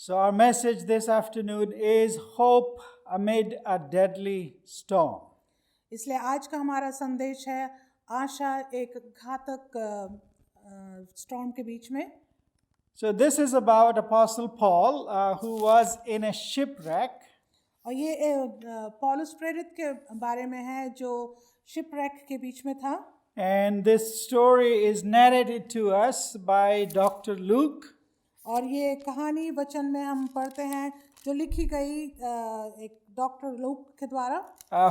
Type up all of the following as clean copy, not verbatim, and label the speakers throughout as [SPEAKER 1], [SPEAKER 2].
[SPEAKER 1] So our message this afternoon is hope amid a deadly storm.
[SPEAKER 2] इसलिए आज का हमारा संदेश है आशा एक घातक स्टॉर्म के बीच में।
[SPEAKER 1] So this is about Apostle Paul who was in a shipwreck.
[SPEAKER 2] और ये पौलुस प्रेरित के बारे में है जो शिपरेक के बीच में था।
[SPEAKER 1] And this story is narrated to us by Dr. Luke.
[SPEAKER 2] और ये कहानी वचन में हम पढ़ते हैं जो लिखी गई एक डॉक्टर लूक के द्वारा,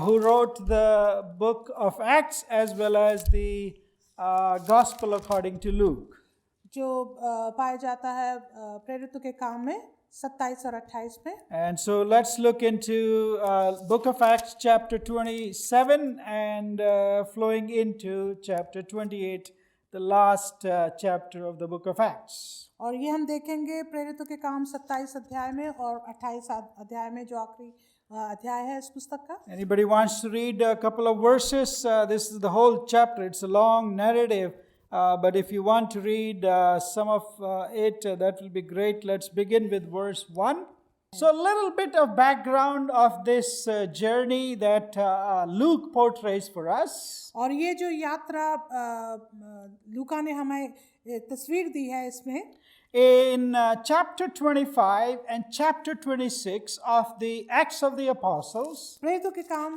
[SPEAKER 1] Who wrote the book of Acts as well as the Gospel according to Luke.
[SPEAKER 2] जो पाया जाता है प्रेरितों के काम में 27 और 28 में।
[SPEAKER 1] And so let's look into book of Acts chapter 27 and flowing into chapter 28, the last chapter of the book of Acts.
[SPEAKER 2] और ये हम देखेंगे प्रेरितों के काम 27 अध्याय में और 28 अध्याय में जो आखिरी अध्याय है इस पुस्तक का।
[SPEAKER 1] Anybody wants to read a couple of verses? This is the whole chapter. It's a long narrative, but if you want to read some of it, that will be great. Let's begin with verse 1. So a little bit of background of this journey that Luke portrays for us.
[SPEAKER 2] और ये जो यात्रा लूका ने हमें तस्वीर दी है इसमें
[SPEAKER 1] In chapter 25 and chapter 26 of the Acts of the Apostles,
[SPEAKER 2] प्रेरितों के काम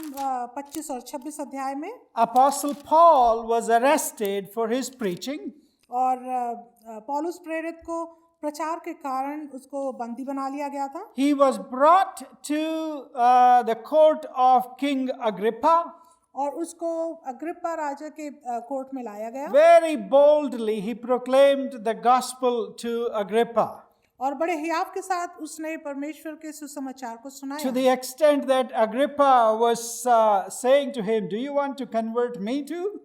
[SPEAKER 2] 25 और 26 अध्याय में
[SPEAKER 1] Apostle Paul was arrested for his preaching.
[SPEAKER 2] और पौलुस प्रेरित को प्रचार के कारण उसको बंदी बना लिया गया था।
[SPEAKER 1] He was brought to the court of King Agrippa.
[SPEAKER 2] और उसको अग्रिप्पा राजा के कोर्ट में लाया गया।
[SPEAKER 1] Very boldly he proclaimed the gospel to Agrippa,
[SPEAKER 2] और बड़े हियाव के साथ उसने परमेश्वर के सुसमाचार को
[SPEAKER 1] to
[SPEAKER 2] सुनाया।
[SPEAKER 1] the extent that Agrippa was saying to him, "Do you want to convert me too?"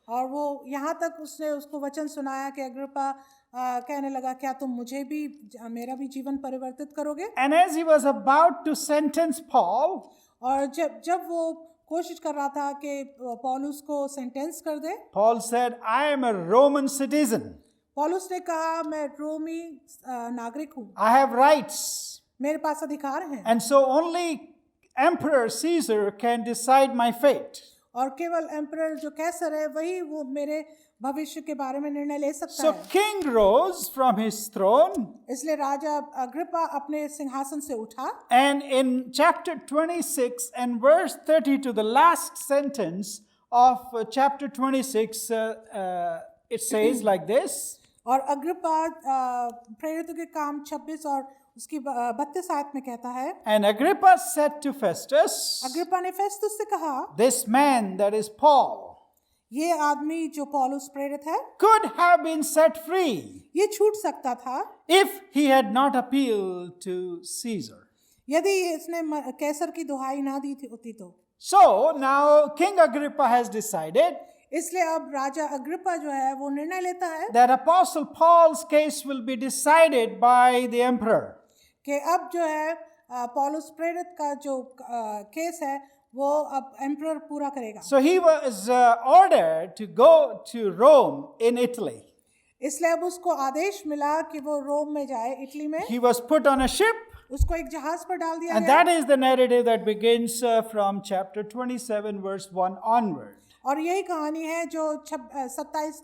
[SPEAKER 2] और वो यहाँ तक उसने उसको वचन सुनाया कि अग्रिप्पा कहने लगा क्या तुम मुझे भी मेरा भी जीवन परिवर्तित करोगे।
[SPEAKER 1] And as he was about to sentence Paul,
[SPEAKER 2] और जब वो कोशिश कर रहा था कि पौलुस को सेंटेंस कर दे,
[SPEAKER 1] Paul said, "I am a Roman citizen.
[SPEAKER 2] पौलुस ने कहा मैं रोमी नागरिक हूँ,
[SPEAKER 1] I have rights.
[SPEAKER 2] मेरे पास अधिकार हैं
[SPEAKER 1] And so only Emperor Caesar can decide my fate."
[SPEAKER 2] और केवल एम्परर जो कैसर है वही वो मेरे भविष्य के बारे में निर्णय ले सकता
[SPEAKER 1] So
[SPEAKER 2] है।
[SPEAKER 1] king rose from his throne,
[SPEAKER 2] इसलिए राजा अग्रिप्पा अपने सिंहासन से उठा
[SPEAKER 1] and in chapter 26 and verse 30 to the last sentence of chapter 26, it says like this.
[SPEAKER 2] और अग्रिप्पा प्रेरितों के काम 26 और उसकी 32 आयत में कहता है,
[SPEAKER 1] And Agrippa said to Festus,
[SPEAKER 2] Agrippa ने फेस्तुस से कहा
[SPEAKER 1] "This man, that is Paul,
[SPEAKER 2] ये आदमी जो पौलुस प्रेरित है
[SPEAKER 1] could have been set free
[SPEAKER 2] ये छूट सकता था
[SPEAKER 1] if he had not appealed to Caesar."
[SPEAKER 2] यदि इसने कैसर की दुहाई ना दी होती तो।
[SPEAKER 1] So now King Agrippa has decided
[SPEAKER 2] इसलिए अब राजा अग्रिप्पा जो है वो निर्णय लेता है
[SPEAKER 1] that Apostle Paul's case will be decided by the emperor.
[SPEAKER 2] कि अब जो है पौलुस प्रेरित का जो केस है वो अब एम्परर पूरा करेगा।
[SPEAKER 1] So he was ordered to go to Rome in Italy.
[SPEAKER 2] इसलिए अब उसको आदेश मिला कि वो रोम में जाए, इटली में।
[SPEAKER 1] He was put on a ship,
[SPEAKER 2] उसको एक जहाज पर डाल दिया
[SPEAKER 1] and
[SPEAKER 2] गया
[SPEAKER 1] that is the narrative that begins from chapter 27 verse 1 onward.
[SPEAKER 2] और यही कहानी है जो 27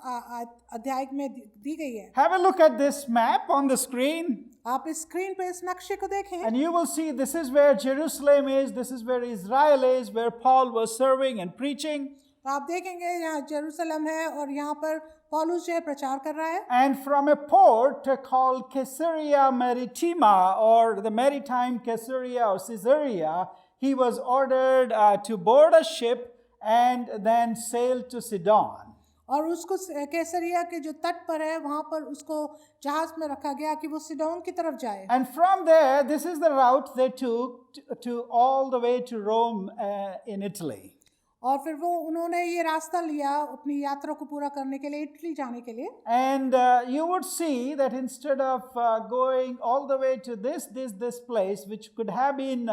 [SPEAKER 2] अध्याय में दी गई है।
[SPEAKER 1] Have a look at this map on the screen,
[SPEAKER 2] आप इस स्क्रीन पे इस नक्शे को देखें
[SPEAKER 1] and you will see this is where Jerusalem is, this is where Israel is, where Paul was serving and preaching.
[SPEAKER 2] तो आप देखेंगे यहाँ जेरूसलम है और यहाँ पर पौलुस जो है प्रचार कर रहा है।
[SPEAKER 1] And from a port called Caesarea Maritima, or the maritime Caesarea or Caesarea, he was ordered to board a ship and then sail to Sidon.
[SPEAKER 2] और उसको कैसरिया के जो तट पर है वहाँ पर उसको जहाज में रखा गया कि वो सिडोन की तरफ जाए।
[SPEAKER 1] And from there, this is the route they took to all the way to Rome in Italy.
[SPEAKER 2] और फिर वो उन्होंने ये रास्ता लिया अपनी यात्रा को पूरा करने के लिए इटली जाने के लिए।
[SPEAKER 1] And you would see that instead of going all the way to this place, which could have been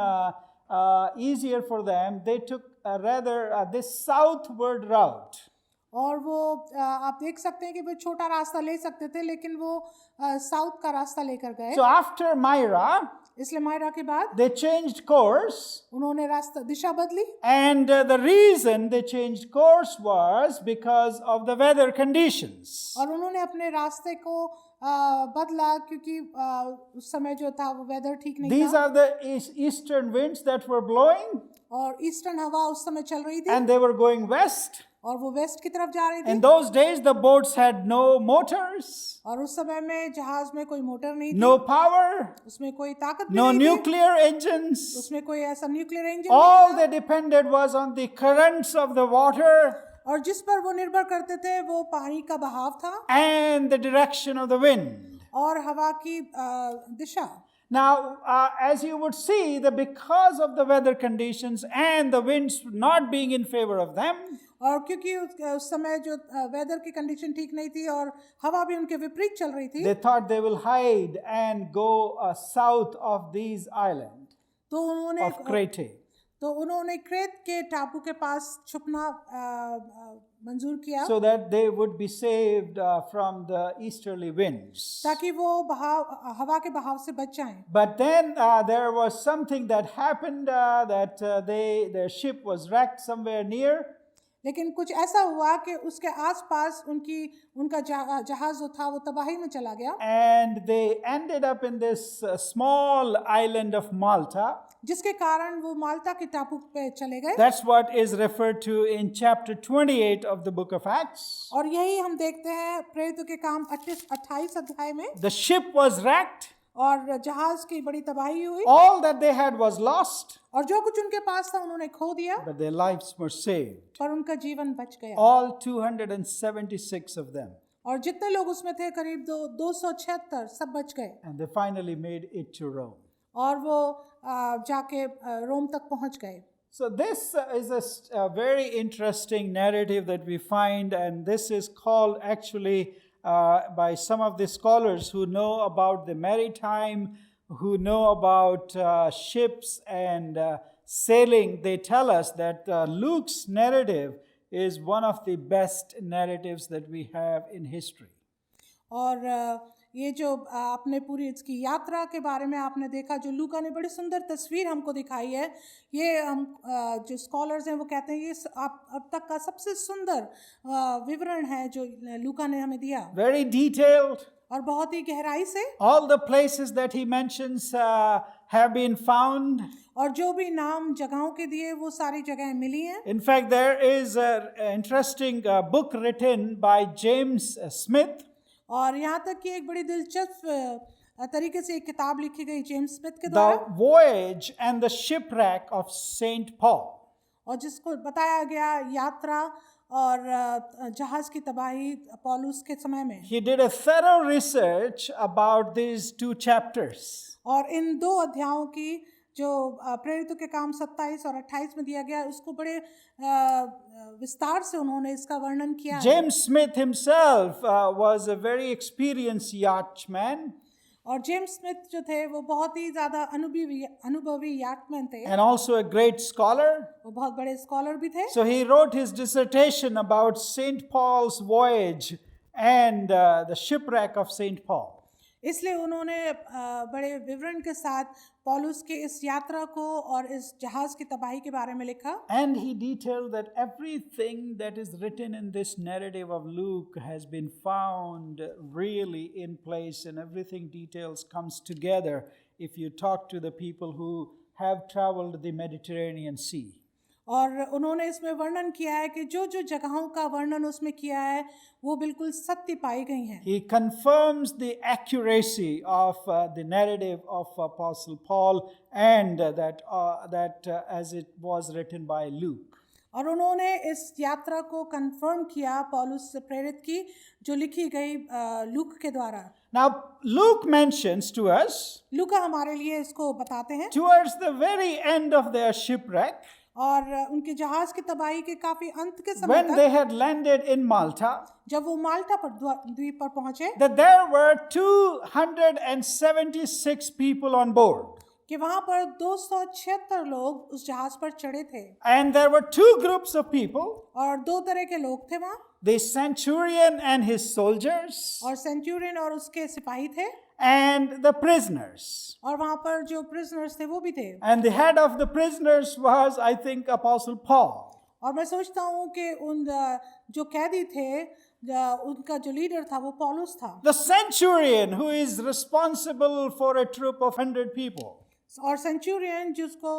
[SPEAKER 1] easier for them, they took rather this southward route.
[SPEAKER 2] और वो आप देख सकते हैं कि वो छोटा रास्ता ले सकते थे, लेकिन वो साउथ का रास्ता लेकर गए।
[SPEAKER 1] So after Myra,
[SPEAKER 2] इसलिए मायरा के बाद
[SPEAKER 1] they changed course,
[SPEAKER 2] उन्होंने रास्ता दिशा बदली,
[SPEAKER 1] and the reason they changed course was because of the weather conditions.
[SPEAKER 2] और उन्होंने अपने रास्ते को बदला क्योंकि उस समय जो था वो वेदर ठीक नहीं
[SPEAKER 1] These
[SPEAKER 2] था,
[SPEAKER 1] are the eastern winds that were blowing,
[SPEAKER 2] और ईस्टर्न हवा उस समय चल रही थी
[SPEAKER 1] and they were going west.
[SPEAKER 2] और वो वेस्ट की तरफ जा रही थी।
[SPEAKER 1] In those days, the boats had no motors,
[SPEAKER 2] और उस समय में जहाज में कोई मोटर नहीं थी,
[SPEAKER 1] no power,
[SPEAKER 2] उसमें कोई ताकत भी
[SPEAKER 1] no
[SPEAKER 2] नहीं थी,
[SPEAKER 1] nuclear engines.
[SPEAKER 2] उसमें कोई ऐसा न्यूक्लियर इंजन
[SPEAKER 1] All
[SPEAKER 2] नहीं
[SPEAKER 1] they depended was on the currents of the water
[SPEAKER 2] था, और जिस पर वो निर्भर करते थे वो पानी का बहाव था
[SPEAKER 1] and the direction of the wind.
[SPEAKER 2] और हवा की दिशा।
[SPEAKER 1] Now, as you would see, that because of the weather conditions and the winds not being in favor of them,
[SPEAKER 2] और क्योंकि उस समय जो वेदर की कंडीशन ठीक नहीं थी और हवा भी उनके विपरीत चल रही थी,
[SPEAKER 1] they thought they will hide and go south of these islands
[SPEAKER 2] तो
[SPEAKER 1] of Crete.
[SPEAKER 2] उन्होंने क्रेत के टापू के पास छुपना मंजूर किया,
[SPEAKER 1] So that they would be saved from the easterly winds.
[SPEAKER 2] ताकि वो हवा के बहाव से बच जाएं।
[SPEAKER 1] But then there was something that happened that their ship was wrecked somewhere near.
[SPEAKER 2] लेकिन कुछ ऐसा हुआ कि उसके आसपास उनका जहाज जो था वो तबाही में चला गया,
[SPEAKER 1] And they ended up in this small island of Malta.
[SPEAKER 2] जिसके कारण वो माल्टा के टापू पे चले गए।
[SPEAKER 1] That's what is referred to in chapter 28 of the book of Acts.
[SPEAKER 2] और यही हम देखते हैं प्रेरितों के काम 28 अध्याय में,
[SPEAKER 1] The ship was wrecked.
[SPEAKER 2] और जहाज की बड़ी तबाही हुई,
[SPEAKER 1] All that they had was lost,
[SPEAKER 2] और जो कुछ उनके पास था उन्होंने खो दिया,
[SPEAKER 1] but their lives were saved.
[SPEAKER 2] पर उनका जीवन बच गया।
[SPEAKER 1] All 276 of them.
[SPEAKER 2] और जितने लोग उसमें थे करीब 276 सब बच गए,
[SPEAKER 1] And they finally made it to Rome.
[SPEAKER 2] और वो जाके रोम तक पहुंच गए।
[SPEAKER 1] So this is a very interesting narrative that we find, and this is called actually by some of the scholars who know about the maritime, who know about ships and sailing. They tell us that Luke's narrative is one of the best narratives that we have in history.
[SPEAKER 2] और ये जो आपने पूरी इसकी यात्रा के बारे में आपने देखा, जो लूका ने बड़ी सुंदर तस्वीर हमको दिखाई है, ये हम जो स्कॉलर्स हैं वो कहते हैं ये अब तक का सबसे सुंदर विवरण है जो लूका ने हमें दिया।
[SPEAKER 1] Very detailed.
[SPEAKER 2] और बहुत ही गहराई से,
[SPEAKER 1] All the places that he mentions have been found.
[SPEAKER 2] और जो भी नाम जगहों के दिए वो सारी जगहें मिली हैं।
[SPEAKER 1] In fact, there is an interesting book written by James Smith.
[SPEAKER 2] और यहाँ तक कि एक बड़ी दिलचस्प तरीके से एक किताब लिखी गई जेम्स स्मिथ के द्वारा,
[SPEAKER 1] The Voyage and the Shipwreck of St. Paul.
[SPEAKER 2] और जिसको बताया गया यात्रा और जहाज की तबाही पौलुस के समय में।
[SPEAKER 1] He did a thorough research about these two chapters.
[SPEAKER 2] और इन दो अध्यायों की जो प्रेरितों के काम 27 और 28 में दिया गया, उसको बड़े विस्तार से उन्होंने इसका वर्णन किया है।
[SPEAKER 1] James Smith himself was a very experienced yachtsman
[SPEAKER 2] और जेम्स स्मिथ जो थे वो बहुत ही ज़्यादा अनुभवी याटमैन थे,
[SPEAKER 1] and also a great scholar.
[SPEAKER 2] वो बहुत बड़े स्कॉलर भी थे।
[SPEAKER 1] So he wrote his dissertation about St. Paul's voyage and the shipwreck of St. Paul.
[SPEAKER 2] इसलिए उन्होंने बड़े विवरण के साथ पौलुस के इस यात्रा को और इस जहाज की तबाही के बारे में लिखा।
[SPEAKER 1] And he detailed that everything that is written in this narrative of Luke has been found really in place, and everything details comes together if you talk to the people who have traveled the Mediterranean Sea.
[SPEAKER 2] और उन्होंने इसमें वर्णन किया है कि जो जो जगहों का वर्णन उसमें किया है वो बिल्कुल सत्य पाई गई हैं।
[SPEAKER 1] He confirms the accuracy of the narrative of Apostle Paul and that as it was written by Luke.
[SPEAKER 2] और उन्होंने इस यात्रा को कंफर्म किया पौलुस से प्रेरित की जो लिखी गई लूक के द्वारा।
[SPEAKER 1] Now Luke mentions to us,
[SPEAKER 2] लूका हमारे लिए इसको बताते हैं,
[SPEAKER 1] towards the very end of their shipwreck,
[SPEAKER 2] और उनके जहाज की तबाही के काफी अंत के समय
[SPEAKER 1] when
[SPEAKER 2] तक,
[SPEAKER 1] they had landed in Malta,
[SPEAKER 2] जब वो माल्टा पर द्वीप पर पहुंचे,
[SPEAKER 1] that there were 276 people on board.
[SPEAKER 2] कि वहां पर 276 लोग उस जहाज पर चढ़े थे
[SPEAKER 1] And there were two groups of people,
[SPEAKER 2] और दो तरह के लोग थे वहां,
[SPEAKER 1] the centurion and his soldiers,
[SPEAKER 2] और सेंचुरियन और उसके सिपाही थे,
[SPEAKER 1] and the prisoners.
[SPEAKER 2] और वहां पर जो प्रिजनर्स थे वो भी थे।
[SPEAKER 1] And the head of the prisoners was, I think, Apostle Paul.
[SPEAKER 2] और मैं सोचता हूँ कि उन जो कैदी थे उनका जो लीडर था वो पौलुस था।
[SPEAKER 1] The centurion who is responsible for a troop of 100 people.
[SPEAKER 2] और सेंचुरियन जिसको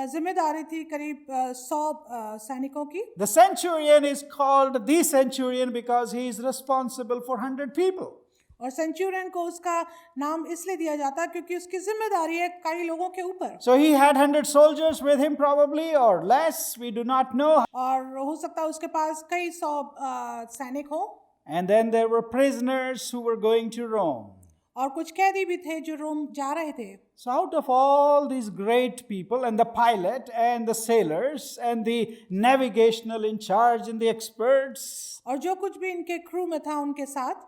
[SPEAKER 2] जिम्मेदारी थी करीब 100 सैनिकों की।
[SPEAKER 1] The centurion is called the centurion because he is responsible for 100 people.
[SPEAKER 2] और सेंचुरियन को उसका नाम इसलिए दिया जाता है क्योंकि उसकी जिम्मेदारी है कई लोगों के ऊपर।
[SPEAKER 1] So he had 100 soldiers with him probably or less, we do not know.
[SPEAKER 2] और हो सकता है उसके पास कई 100 सैनिक हो।
[SPEAKER 1] And then there were prisoners who were going to Rome.
[SPEAKER 2] और कुछ कैदी भी थे जो रोम जा रहे थे।
[SPEAKER 1] So out of all these great people and the pilot and the sailors and the navigational in charge and the experts,
[SPEAKER 2] और जो कुछ भी इनके क्रू में था उनके साथ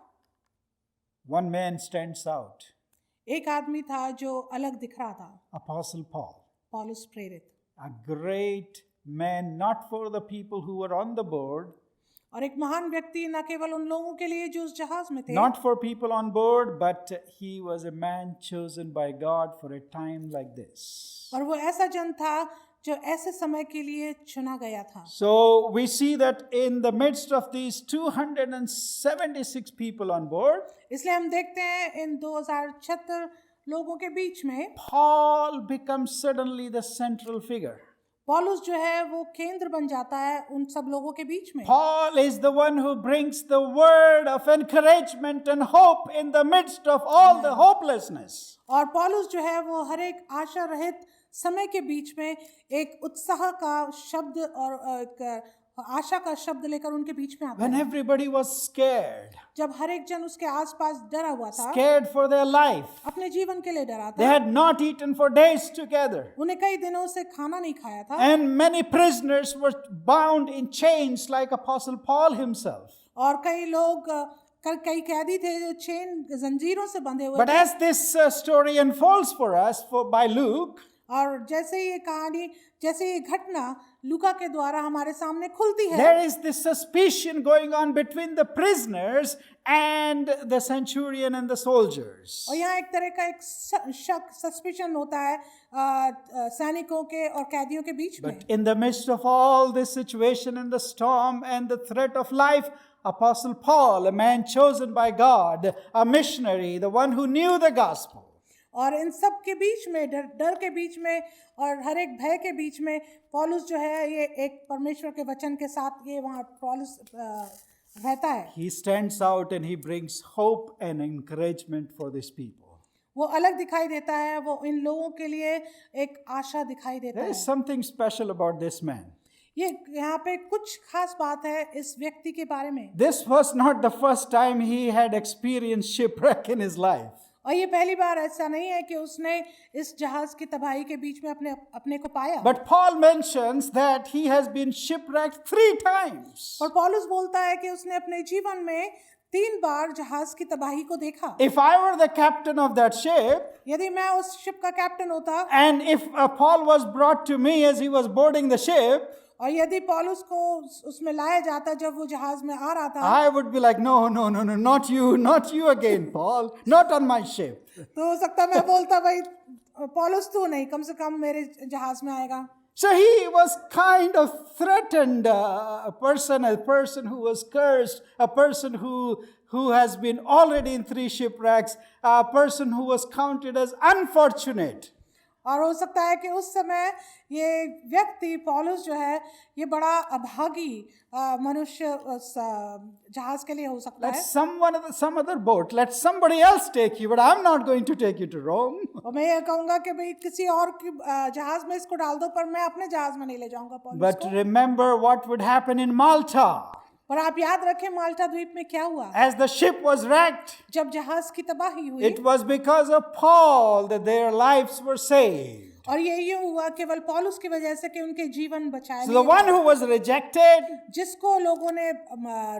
[SPEAKER 1] one man stands out,
[SPEAKER 2] एक आदमी था जो अलग दिख रहा था,
[SPEAKER 1] Apostle Paul.
[SPEAKER 2] पौलुस प्रेरित।
[SPEAKER 1] A great man, not for the people who were on the board,
[SPEAKER 2] और एक महान व्यक्ति न केवल उन लोगों के लिए जो उस जहाज में थे,
[SPEAKER 1] not for people on board, but he was a man chosen by God for a time like this.
[SPEAKER 2] और वो ऐसा जन था जो ऐसे समय के लिए चुना गया था।
[SPEAKER 1] So we see that in the midst of these 276 people on board,
[SPEAKER 2] इसलिए हम देखते हैं इन 2076 लोगों के बीच में
[SPEAKER 1] Paul becomes suddenly the central figure.
[SPEAKER 2] पौलुस जो है वो केंद्र बन जाता है उन सब लोगों के बीच में।
[SPEAKER 1] Paul is the one who brings the word of encouragement and hope in the midst of all the hopelessness.
[SPEAKER 2] और पौलुस जो है वो हर एक आशा रहित समय के बीच में एक उत्साह का शब्द और एक आशा का शब्द लेकर उनके बीच में आता
[SPEAKER 1] When
[SPEAKER 2] है।
[SPEAKER 1] everybody was scared,
[SPEAKER 2] जब हर एक जन उसके आसपास डरा हुआ था,
[SPEAKER 1] scared for their life,
[SPEAKER 2] अपने जीवन के लिए डरा
[SPEAKER 1] they
[SPEAKER 2] था,
[SPEAKER 1] had not eaten for days together,
[SPEAKER 2] उन्हें कई दिनों से खाना नहीं खाया था,
[SPEAKER 1] and many prisoners were bound in chains like Apostle Paul himself.
[SPEAKER 2] और कई लोग कई कैदी थे जो चेन जंजीरों से बंधे हुए
[SPEAKER 1] But
[SPEAKER 2] थे।
[SPEAKER 1] as this story unfolds for us by Luke,
[SPEAKER 2] और जैसे ये कहानी, जैसे ये घटना लूका के द्वारा हमारे सामने खुलती है,
[SPEAKER 1] there is this suspicion going on between the prisoners and the centurion and the soldiers.
[SPEAKER 2] और यहाँ एक तरह का एक शक सस्पिशन होता है सैनिकों के और कैदियों के बीच में।
[SPEAKER 1] But in the midst of all this situation and the storm and the threat of life, Apostle Paul, a man chosen by God, a missionary, the one who knew the gospel,
[SPEAKER 2] और इन सब के बीच में डर के बीच में और हर एक भय के बीच में पौलुस जो है ये एक परमेश्वर के वचन के साथ ये वहाँ पौलुस रहता है।
[SPEAKER 1] he stands out and he brings hope and encouragement for these people.
[SPEAKER 2] वो अलग दिखाई देता है, वो इन लोगों के लिए एक आशा दिखाई देता
[SPEAKER 1] There
[SPEAKER 2] है।
[SPEAKER 1] is something special about this man.
[SPEAKER 2] ये यहाँ पे कुछ खास बात है इस व्यक्ति के बारे में।
[SPEAKER 1] This was not the first time he had experienced shipwreck in his life.
[SPEAKER 2] और ये पहली बार ऐसा नहीं है कि उसने इस जहाज की तबाही के बीच में अपने को पाया।
[SPEAKER 1] But Paul mentions that he has been shipwrecked 3 times.
[SPEAKER 2] और पौलुस बोलता है कि उसने अपने जीवन में 3 बार जहाज की तबाही को देखा।
[SPEAKER 1] If I were the captain of that ship,
[SPEAKER 2] यदि मैं उस शिप का कैप्टन होता
[SPEAKER 1] and if Paul was brought to me as he was boarding the ship,
[SPEAKER 2] और यदि पौलुस को उसमें लाया जाता जब वो जहाज में आ रहा था,
[SPEAKER 1] I would be like, no, not you again, Paul, not on my ship.
[SPEAKER 2] तो हो सकता मैं बोलता भाई पौलुस तू नहीं, कम से कम मेरे जहाज में आएगा।
[SPEAKER 1] So he was kind of threatened, a person who was cursed, a person who has been already in 3 shipwrecks, a person who was counted as unfortunate.
[SPEAKER 2] और हो सकता है कि उस समय ये व्यक्ति पौलुस जो है ये बड़ा अभागी मनुष्य उस जहाज के लिए हो सकता
[SPEAKER 1] Let
[SPEAKER 2] है।
[SPEAKER 1] some other boat, let somebody else take you, but I'm not going to take you to Rome.
[SPEAKER 2] और मैं ये कहूँगा कि भाई किसी और की जहाज में इसको डाल दो, पर मैं अपने जहाज में नहीं ले जाऊँगा पौलुस
[SPEAKER 1] But
[SPEAKER 2] को।
[SPEAKER 1] remember what would happen in Malta.
[SPEAKER 2] पर आप याद रखें माल्टा द्वीप में क्या हुआ।
[SPEAKER 1] As the ship was wrecked,
[SPEAKER 2] जब जहाज की तबाही हुई
[SPEAKER 1] it was because of Paul that their lives were saved.
[SPEAKER 2] और ये यूं हुआ केवल पौलुस की वजह से कि उनके जीवन बचाए
[SPEAKER 1] So the one who was rejected,
[SPEAKER 2] जिसको लोगों ने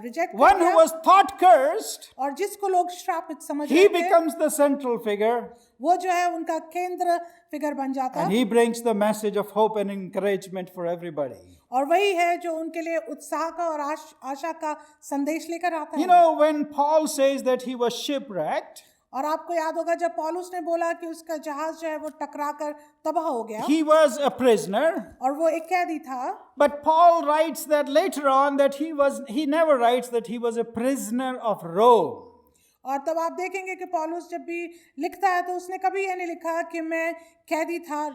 [SPEAKER 2] रिजेक्ट कर
[SPEAKER 1] one who
[SPEAKER 2] दिया
[SPEAKER 1] was thought cursed,
[SPEAKER 2] और जिसको लोग श्रापित समझ
[SPEAKER 1] he
[SPEAKER 2] रहे थे,
[SPEAKER 1] becomes the central figure,
[SPEAKER 2] वो जो है उनका केंद्र फिगर बन जाता
[SPEAKER 1] and
[SPEAKER 2] है
[SPEAKER 1] he brings the message of hope and encouragement for everybody.
[SPEAKER 2] और वही है जो उनके लिए उत्साह का और आशा का संदेश लेकर आता
[SPEAKER 1] You
[SPEAKER 2] है।
[SPEAKER 1] know, when Paul says that he was shipwrecked,
[SPEAKER 2] और आपको याद होगा जब पौलुस ने बोला कि उसका जहाज जो है वो टकरा कर तबाह हो गया
[SPEAKER 1] he was a prisoner.
[SPEAKER 2] और वो एक कैदी था,
[SPEAKER 1] But Paul writes that later on that he never writes that he was a prisoner of Rome.
[SPEAKER 2] और तब आप देखेंगे कि पौलुस जब भी लिखता है तो उसने कभी ये नहीं लिखा कि मैं कैदी था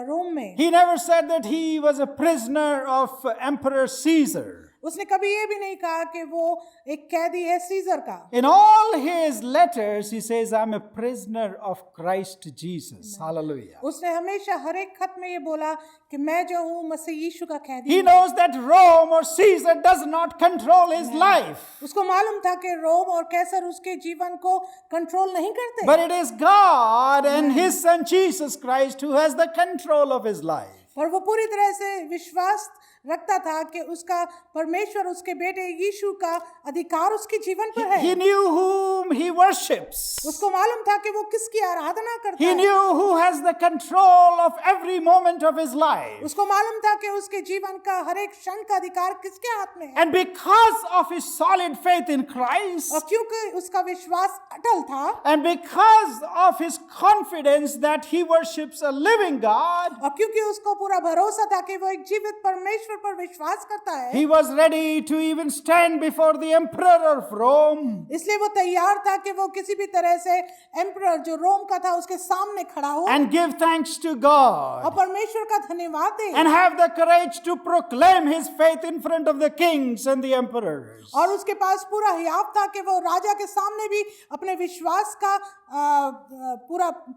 [SPEAKER 2] रोम में।
[SPEAKER 1] He never said that he was a prisoner of Emperor Caesar.
[SPEAKER 2] उसने कभी ये भी नहीं कहा कि वो एक कैदी है सीजर का।
[SPEAKER 1] In all his letters, he says, I'm a prisoner of Christ Jesus. Hallelujah.
[SPEAKER 2] उसने हमेशा हर एक खत में ये बोला कि मैं जो हूँ मसीह यीशु का कैदी
[SPEAKER 1] He
[SPEAKER 2] हूँ।
[SPEAKER 1] knows that Rome or Caesar does not control his life,
[SPEAKER 2] उसको मालूम था कि रोम और कैसर उसके जीवन को कंट्रोल नहीं करते,
[SPEAKER 1] but it is God and his son Jesus Christ who has the control of his life.
[SPEAKER 2] और वो पूरी तरह से विश्वास रखता था कि उसका परमेश्वर उसके बेटे यीशु का अधिकार उसके जीवन पर है।
[SPEAKER 1] He knew whom he worships.
[SPEAKER 2] उसको मालूम था कि वो किसकी आराधना करता
[SPEAKER 1] He
[SPEAKER 2] है।
[SPEAKER 1] knew who has the control of every moment of his life.
[SPEAKER 2] उसको मालूम था कि उसके जीवन का हर एक क्षण का अधिकार किसके हाथ में है।
[SPEAKER 1] And because of his solid faith in Christ,
[SPEAKER 2] और क्योंकि उसका विश्वास अटल था
[SPEAKER 1] and because of his confidence that he worships a living God,
[SPEAKER 2] और क्योंकि उसको पूरा भरोसा था कि वो एक जीवित परमेश्वर पर विश्वास करता है,
[SPEAKER 1] he was ready to even stand before the emperor of Rome
[SPEAKER 2] इसलिए वो तैयार था कि वो किसी भी तरह से एम्परर जो रोम का था उसके सामने खड़ा हो
[SPEAKER 1] and give thanks to
[SPEAKER 2] और
[SPEAKER 1] God
[SPEAKER 2] परमेश्वर का धन्यवाद दे
[SPEAKER 1] and have the courage to proclaim his faith in front of the kings and the emperors.
[SPEAKER 2] और उसके पास पूरा हियाव था कि वो राजा के सामने भी अपने विश्वास का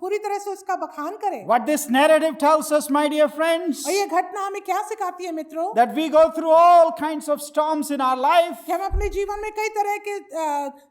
[SPEAKER 2] पूरी तरह से उसका बखान करे।
[SPEAKER 1] What this narrative tells us, my dear friends,
[SPEAKER 2] और ये घटना हमें क्या सिखाती है मित्रों?
[SPEAKER 1] that we go through all kinds of storms in our life.
[SPEAKER 2] कि हम अपने जीवन में कई तरह के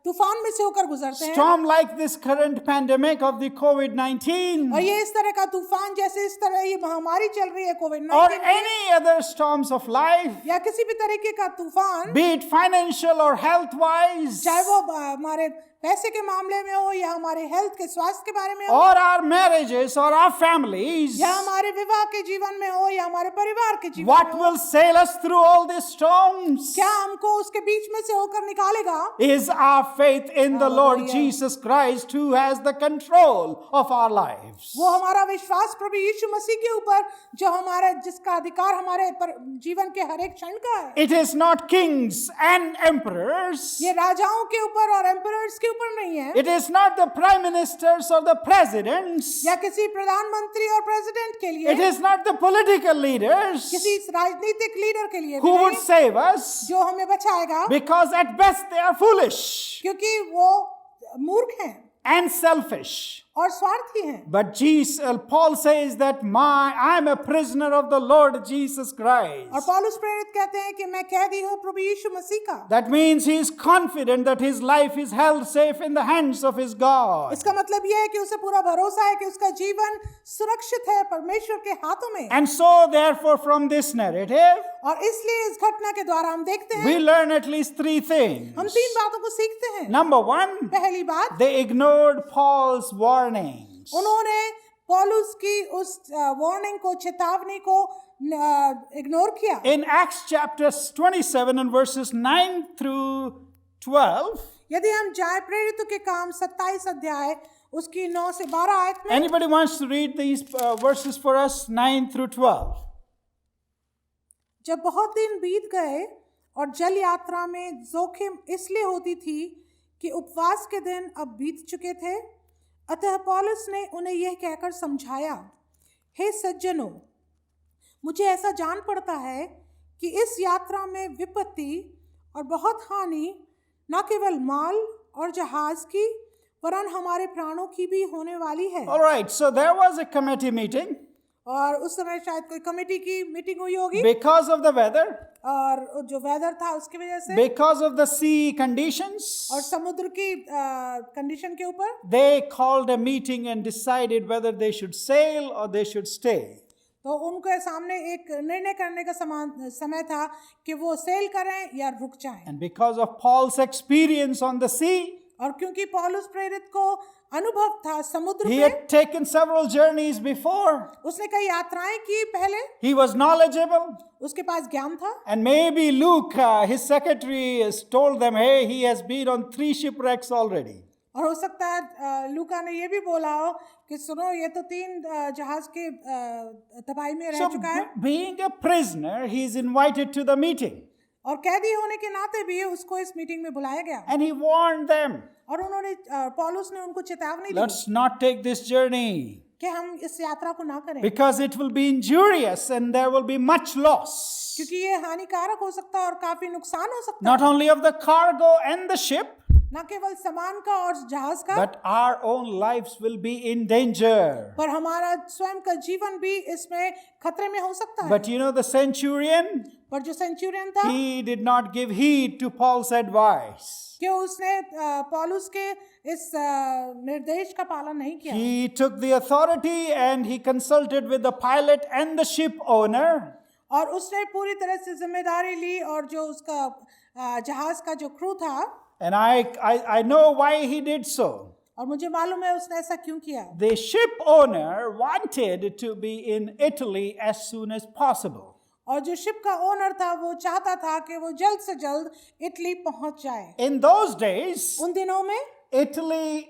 [SPEAKER 2] तूफान में से होकर गुजरते हैं
[SPEAKER 1] Storm like this current pandemic of the COVID-19
[SPEAKER 2] और ये इस तरह का तूफान जैसे इस तरह ये महामारी चल रही है
[SPEAKER 1] or
[SPEAKER 2] covid
[SPEAKER 1] any other storms of life,
[SPEAKER 2] या किसी भी तरीके का तूफान,
[SPEAKER 1] be it financial or health wise,
[SPEAKER 2] चाहे वो हमारे पैसे के मामले में हो या हमारे हेल्थ के स्वास्थ्य के बारे में हो
[SPEAKER 1] or our marriages or our families,
[SPEAKER 2] या हमारे विवाह के जीवन में हो या हमारे परिवार के जीवन
[SPEAKER 1] what
[SPEAKER 2] में हो,
[SPEAKER 1] will sail us through all these storms
[SPEAKER 2] क्या हमको उसके बीच में से होकर निकालेगा?
[SPEAKER 1] is our faith in the Lord
[SPEAKER 2] Hallelujah.
[SPEAKER 1] Jesus Christ who has the control of our lives.
[SPEAKER 2] वो हमारा विश्वास प्रभु यीशु मसीह के ऊपर जो हमारा जिसका अधिकार हमारे जीवन के हर एक क्षण का है।
[SPEAKER 1] It is not kings and emperors.
[SPEAKER 2] ये राजाओं के ऊपर और एम्परर्स के ऊपर नहीं है
[SPEAKER 1] It is not the prime ministers or the presidents.
[SPEAKER 2] या किसी प्रधानमंत्री और प्रेसिडेंट के लिए,
[SPEAKER 1] It is not the political leaders
[SPEAKER 2] किसी राजनीतिक लीडर के लिए भी
[SPEAKER 1] who would
[SPEAKER 2] नहीं,
[SPEAKER 1] save us,
[SPEAKER 2] जो हमें बचाएगा,
[SPEAKER 1] because at best they are foolish
[SPEAKER 2] क्योंकि वो मूर्ख हैं
[SPEAKER 1] and selfish.
[SPEAKER 2] और स्वार्थी हैं।
[SPEAKER 1] But Paul says that I'm a prisoner of the Lord Jesus Christ.
[SPEAKER 2] और पौलुस प्रेरित कहते हैं कि मैं कैदी हूँ प्रभु यीशु मसीह का।
[SPEAKER 1] That means he is confident that his life is held safe in the hands of his God.
[SPEAKER 2] इसका मतलब यह है कि उसे पूरा भरोसा है कि उसका जीवन सुरक्षित है परमेश्वर के हाथों में।
[SPEAKER 1] And so therefore from this narrative,
[SPEAKER 2] और इसलिए इस घटना के द्वारा हम देखते
[SPEAKER 1] we
[SPEAKER 2] हैं,
[SPEAKER 1] learn at least three things.
[SPEAKER 2] हम तीन बातों को सीखते हैं।
[SPEAKER 1] Number one,
[SPEAKER 2] पहली बात,
[SPEAKER 1] they ignored Paul's warnings.
[SPEAKER 2] उन्होंने पौलुस की उस वार्निंग को, चेतावनी को इग्नोर किया।
[SPEAKER 1] In Acts chapter 27 and verses 9 through 12,
[SPEAKER 2] यदि हम जाए प्रेरितों के काम 27 अध्याय उसकी 9 से 12 आयत में,
[SPEAKER 1] anybody wants to read these verses for us, 9 through 12?
[SPEAKER 2] जब बहुत दिन बीत गए और जल यात्रा में जोखिम इसलिए होती थी कि उपवास के दिन अब बीत चुके थे, अतः पौलुस ने उन्हें यह कहकर समझाया, हे सज्जनों, मुझे ऐसा जान पड़ता है कि इस यात्रा में विपत्ति और बहुत हानि न केवल माल और जहाज की वरन हमारे प्राणों की भी होने वाली है।
[SPEAKER 1] All right, so there was a committee meeting.
[SPEAKER 2] और उस समय शायद कोई कमेटी की मीटिंग हुई होगी
[SPEAKER 1] because of the weather,
[SPEAKER 2] और जो वेदर था उसकी वजह से
[SPEAKER 1] because of the sea conditions.
[SPEAKER 2] और समुद्र की कंडीशन के ऊपर
[SPEAKER 1] They called a meeting and decided whether they should sail or they should stay.
[SPEAKER 2] तो उनके सामने एक निर्णय करने का समय था कि वो सेल करें या रुक जाएं।
[SPEAKER 1] And because of Paul's experience on the sea,
[SPEAKER 2] और क्योंकि पौलुस प्रेरित को अनुभव था समुद्र
[SPEAKER 1] he
[SPEAKER 2] में,
[SPEAKER 1] had taken several journeys before.
[SPEAKER 2] उसने कई यात्राएं की पहले,
[SPEAKER 1] He was knowledgeable.
[SPEAKER 2] उसके पास ज्ञान था।
[SPEAKER 1] And maybe Luke, his secretary, has told them, hey, he has been on 3 shipwrecks already.
[SPEAKER 2] और हो सकता है लूका ने ये भी बोला हो कि सुनो ये तो 3 जहाज के तबाही में रह
[SPEAKER 1] So,
[SPEAKER 2] चुका है।
[SPEAKER 1] being a prisoner, he is invited to the meeting.
[SPEAKER 2] और कैदी होने के नाते भी उसको इस मीटिंग में बुलाया गया
[SPEAKER 1] And he warned them,
[SPEAKER 2] और उन्होंने पौलुस ने उनको चेतावनी दी
[SPEAKER 1] let's not take this journey
[SPEAKER 2] कि हम इस यात्रा को ना करें,
[SPEAKER 1] because it will be injurious and there will be much loss.
[SPEAKER 2] क्योंकि ये हानिकारक हो सकता है और काफी नुकसान हो सकता
[SPEAKER 1] Not only of the cargo and the ship,
[SPEAKER 2] है, न केवल सामान का और जहाज का,
[SPEAKER 1] but our own lives will be in danger.
[SPEAKER 2] पर हमारा स्वयं का जीवन भी इसमें खतरे में हो सकता है।
[SPEAKER 1] But you know, the centurion,
[SPEAKER 2] पर जो सेंचुरियन था
[SPEAKER 1] he did not give heed to Paul's advice.
[SPEAKER 2] कि उसने पौलुस के इस निर्देश का पालन नहीं किया।
[SPEAKER 1] He took the authority and he consulted with the pilot and the ship owner.
[SPEAKER 2] और उसने पूरी तरह से जिम्मेदारी ली और जो उसका जहाज का जो क्रू था,
[SPEAKER 1] And I know why he did so.
[SPEAKER 2] और मुझे मालूम है उसने ऐसा क्यों किया।
[SPEAKER 1] The ship owner wanted to be in Italy as soon as possible.
[SPEAKER 2] और जो शिप का ओनर था वो चाहता था कि वो जल्द से जल्द इटली पहुंच जाए।
[SPEAKER 1] In those days,
[SPEAKER 2] उन दिनों में
[SPEAKER 1] Italy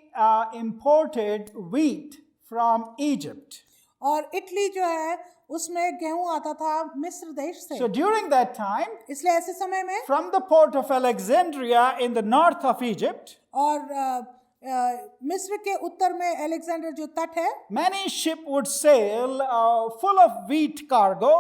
[SPEAKER 1] imported wheat from Egypt.
[SPEAKER 2] और इटली जो है उसमें गेहूं आता था मिस्र देश से।
[SPEAKER 1] So during that time,
[SPEAKER 2] इसलिए ऐसे समय में
[SPEAKER 1] from the port of Alexandria in the north of Egypt,
[SPEAKER 2] और मिस्र के उत्तर में अलेक्जेंडर जो तट है,
[SPEAKER 1] many ships would sail full of wheat cargo,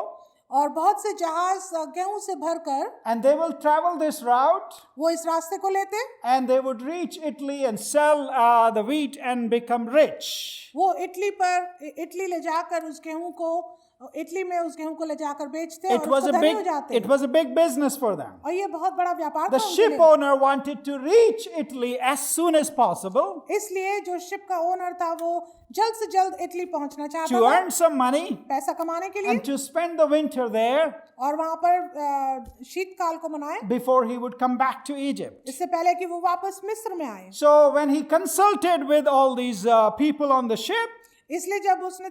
[SPEAKER 2] और बहुत से जहाज गेहूं से भरकर
[SPEAKER 1] and they will travel this route,
[SPEAKER 2] वो इस रास्ते को लेते,
[SPEAKER 1] and they would reach Italy and sell the wheat and become rich.
[SPEAKER 2] वो इटली ले जाकर उस गेहूं को इटली में उस गेहूं को ले जाकर बेचते और उसको धनी हो जाते।
[SPEAKER 1] It was a big business for them.
[SPEAKER 2] और ये बहुत बड़ा व्यापार
[SPEAKER 1] The
[SPEAKER 2] था उनके
[SPEAKER 1] ship
[SPEAKER 2] लिए।
[SPEAKER 1] owner wanted to reach Italy as soon as possible
[SPEAKER 2] इसलिए जो शिप का ओनर था वो जल्द से जल्द इटली पहुंचना चाहता
[SPEAKER 1] to
[SPEAKER 2] था
[SPEAKER 1] earn some money
[SPEAKER 2] पैसा कमाने के लिए
[SPEAKER 1] and to spend the winter there
[SPEAKER 2] और वहां पर शीतकाल को मनाए
[SPEAKER 1] before he would come back to Egypt.
[SPEAKER 2] इससे पहले कि वो वापस मिस्र में आए।
[SPEAKER 1] So when he consulted with all these people on the ship,
[SPEAKER 2] इसलिए जब उसने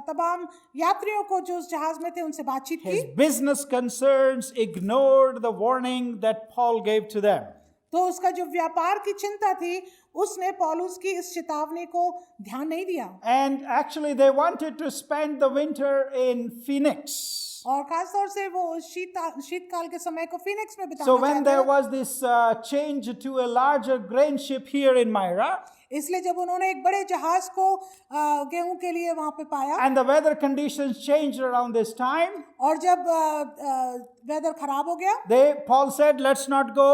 [SPEAKER 2] तमाम यात्रियों को जो उस जहाज में थे उनसे बातचीत की,
[SPEAKER 1] his business concerns ignored the warning that Paul gave to them.
[SPEAKER 2] तो उसका जो व्यापार की चिंता थी उसने पौलुस की इस चेतावनी को ध्यान नहीं दिया।
[SPEAKER 1] And actually they wanted to spend the winter in Phoenix.
[SPEAKER 2] और खास तौर से वो शीतकाल के समय को फिनिक्स में बिताना
[SPEAKER 1] So when
[SPEAKER 2] चाहते
[SPEAKER 1] there
[SPEAKER 2] थे।
[SPEAKER 1] was this change to a larger grain ship here in Myra,
[SPEAKER 2] इसलिए जब उन्होंने एक बड़े जहाज को गेहूं के लिए वहां पे पाया
[SPEAKER 1] and the weather conditions changed around this time,
[SPEAKER 2] और जब वेदर खराब हो गया,
[SPEAKER 1] Paul said, let's not go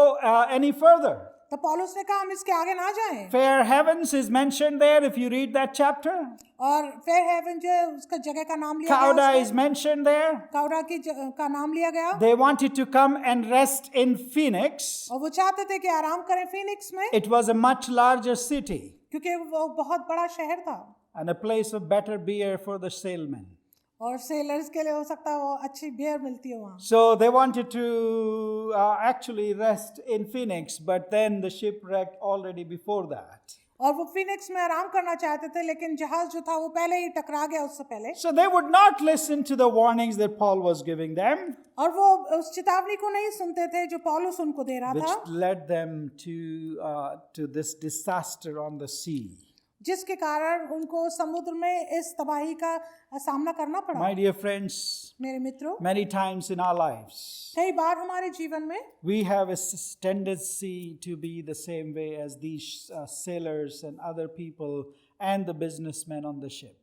[SPEAKER 1] any further.
[SPEAKER 2] तो पौलुस ने कहा हम इसके आगे ना जाएं।
[SPEAKER 1] Fair Havens is mentioned there if you read that chapter.
[SPEAKER 2] और फेयर हेवन जो है उसका जगह का नाम लिया
[SPEAKER 1] Cauda
[SPEAKER 2] गया,
[SPEAKER 1] is mentioned there.
[SPEAKER 2] काउडा की का नाम लिया गया।
[SPEAKER 1] They wanted to come and rest in Phoenix.
[SPEAKER 2] और वो चाहते थे कि आराम करें फिनिक्स में,
[SPEAKER 1] It was a much larger city
[SPEAKER 2] क्योंकि वो बहुत बड़ा शहर था
[SPEAKER 1] and a place of better beer for the sailmen.
[SPEAKER 2] और सेलर्स के लिए हो सकता है वो अच्छी बियर मिलती है वहाँ।
[SPEAKER 1] So they wanted to actually rest in Phoenix, but then the ship wrecked already before that.
[SPEAKER 2] और वो फिनिक्स में आराम करना चाहते थे, लेकिन जहाज जो था वो पहले ही टकरा गया उससे पहले।
[SPEAKER 1] So they would not listen to the warnings that Paul was giving them,
[SPEAKER 2] और वो उस चेतावनी को नहीं सुनते थे जो पौलुस उनको दे रहा
[SPEAKER 1] which
[SPEAKER 2] था,
[SPEAKER 1] led them to this disaster on the sea.
[SPEAKER 2] जिसके कारण उनको समुद्र में इस तबाही का सामना करना पड़ा।
[SPEAKER 1] My dear friends,
[SPEAKER 2] मेरे मित्रों,
[SPEAKER 1] many times in our lives,
[SPEAKER 2] कई बार हमारे जीवन में
[SPEAKER 1] we have a tendency to be the same way as these sailors and other people and the businessmen on the ship.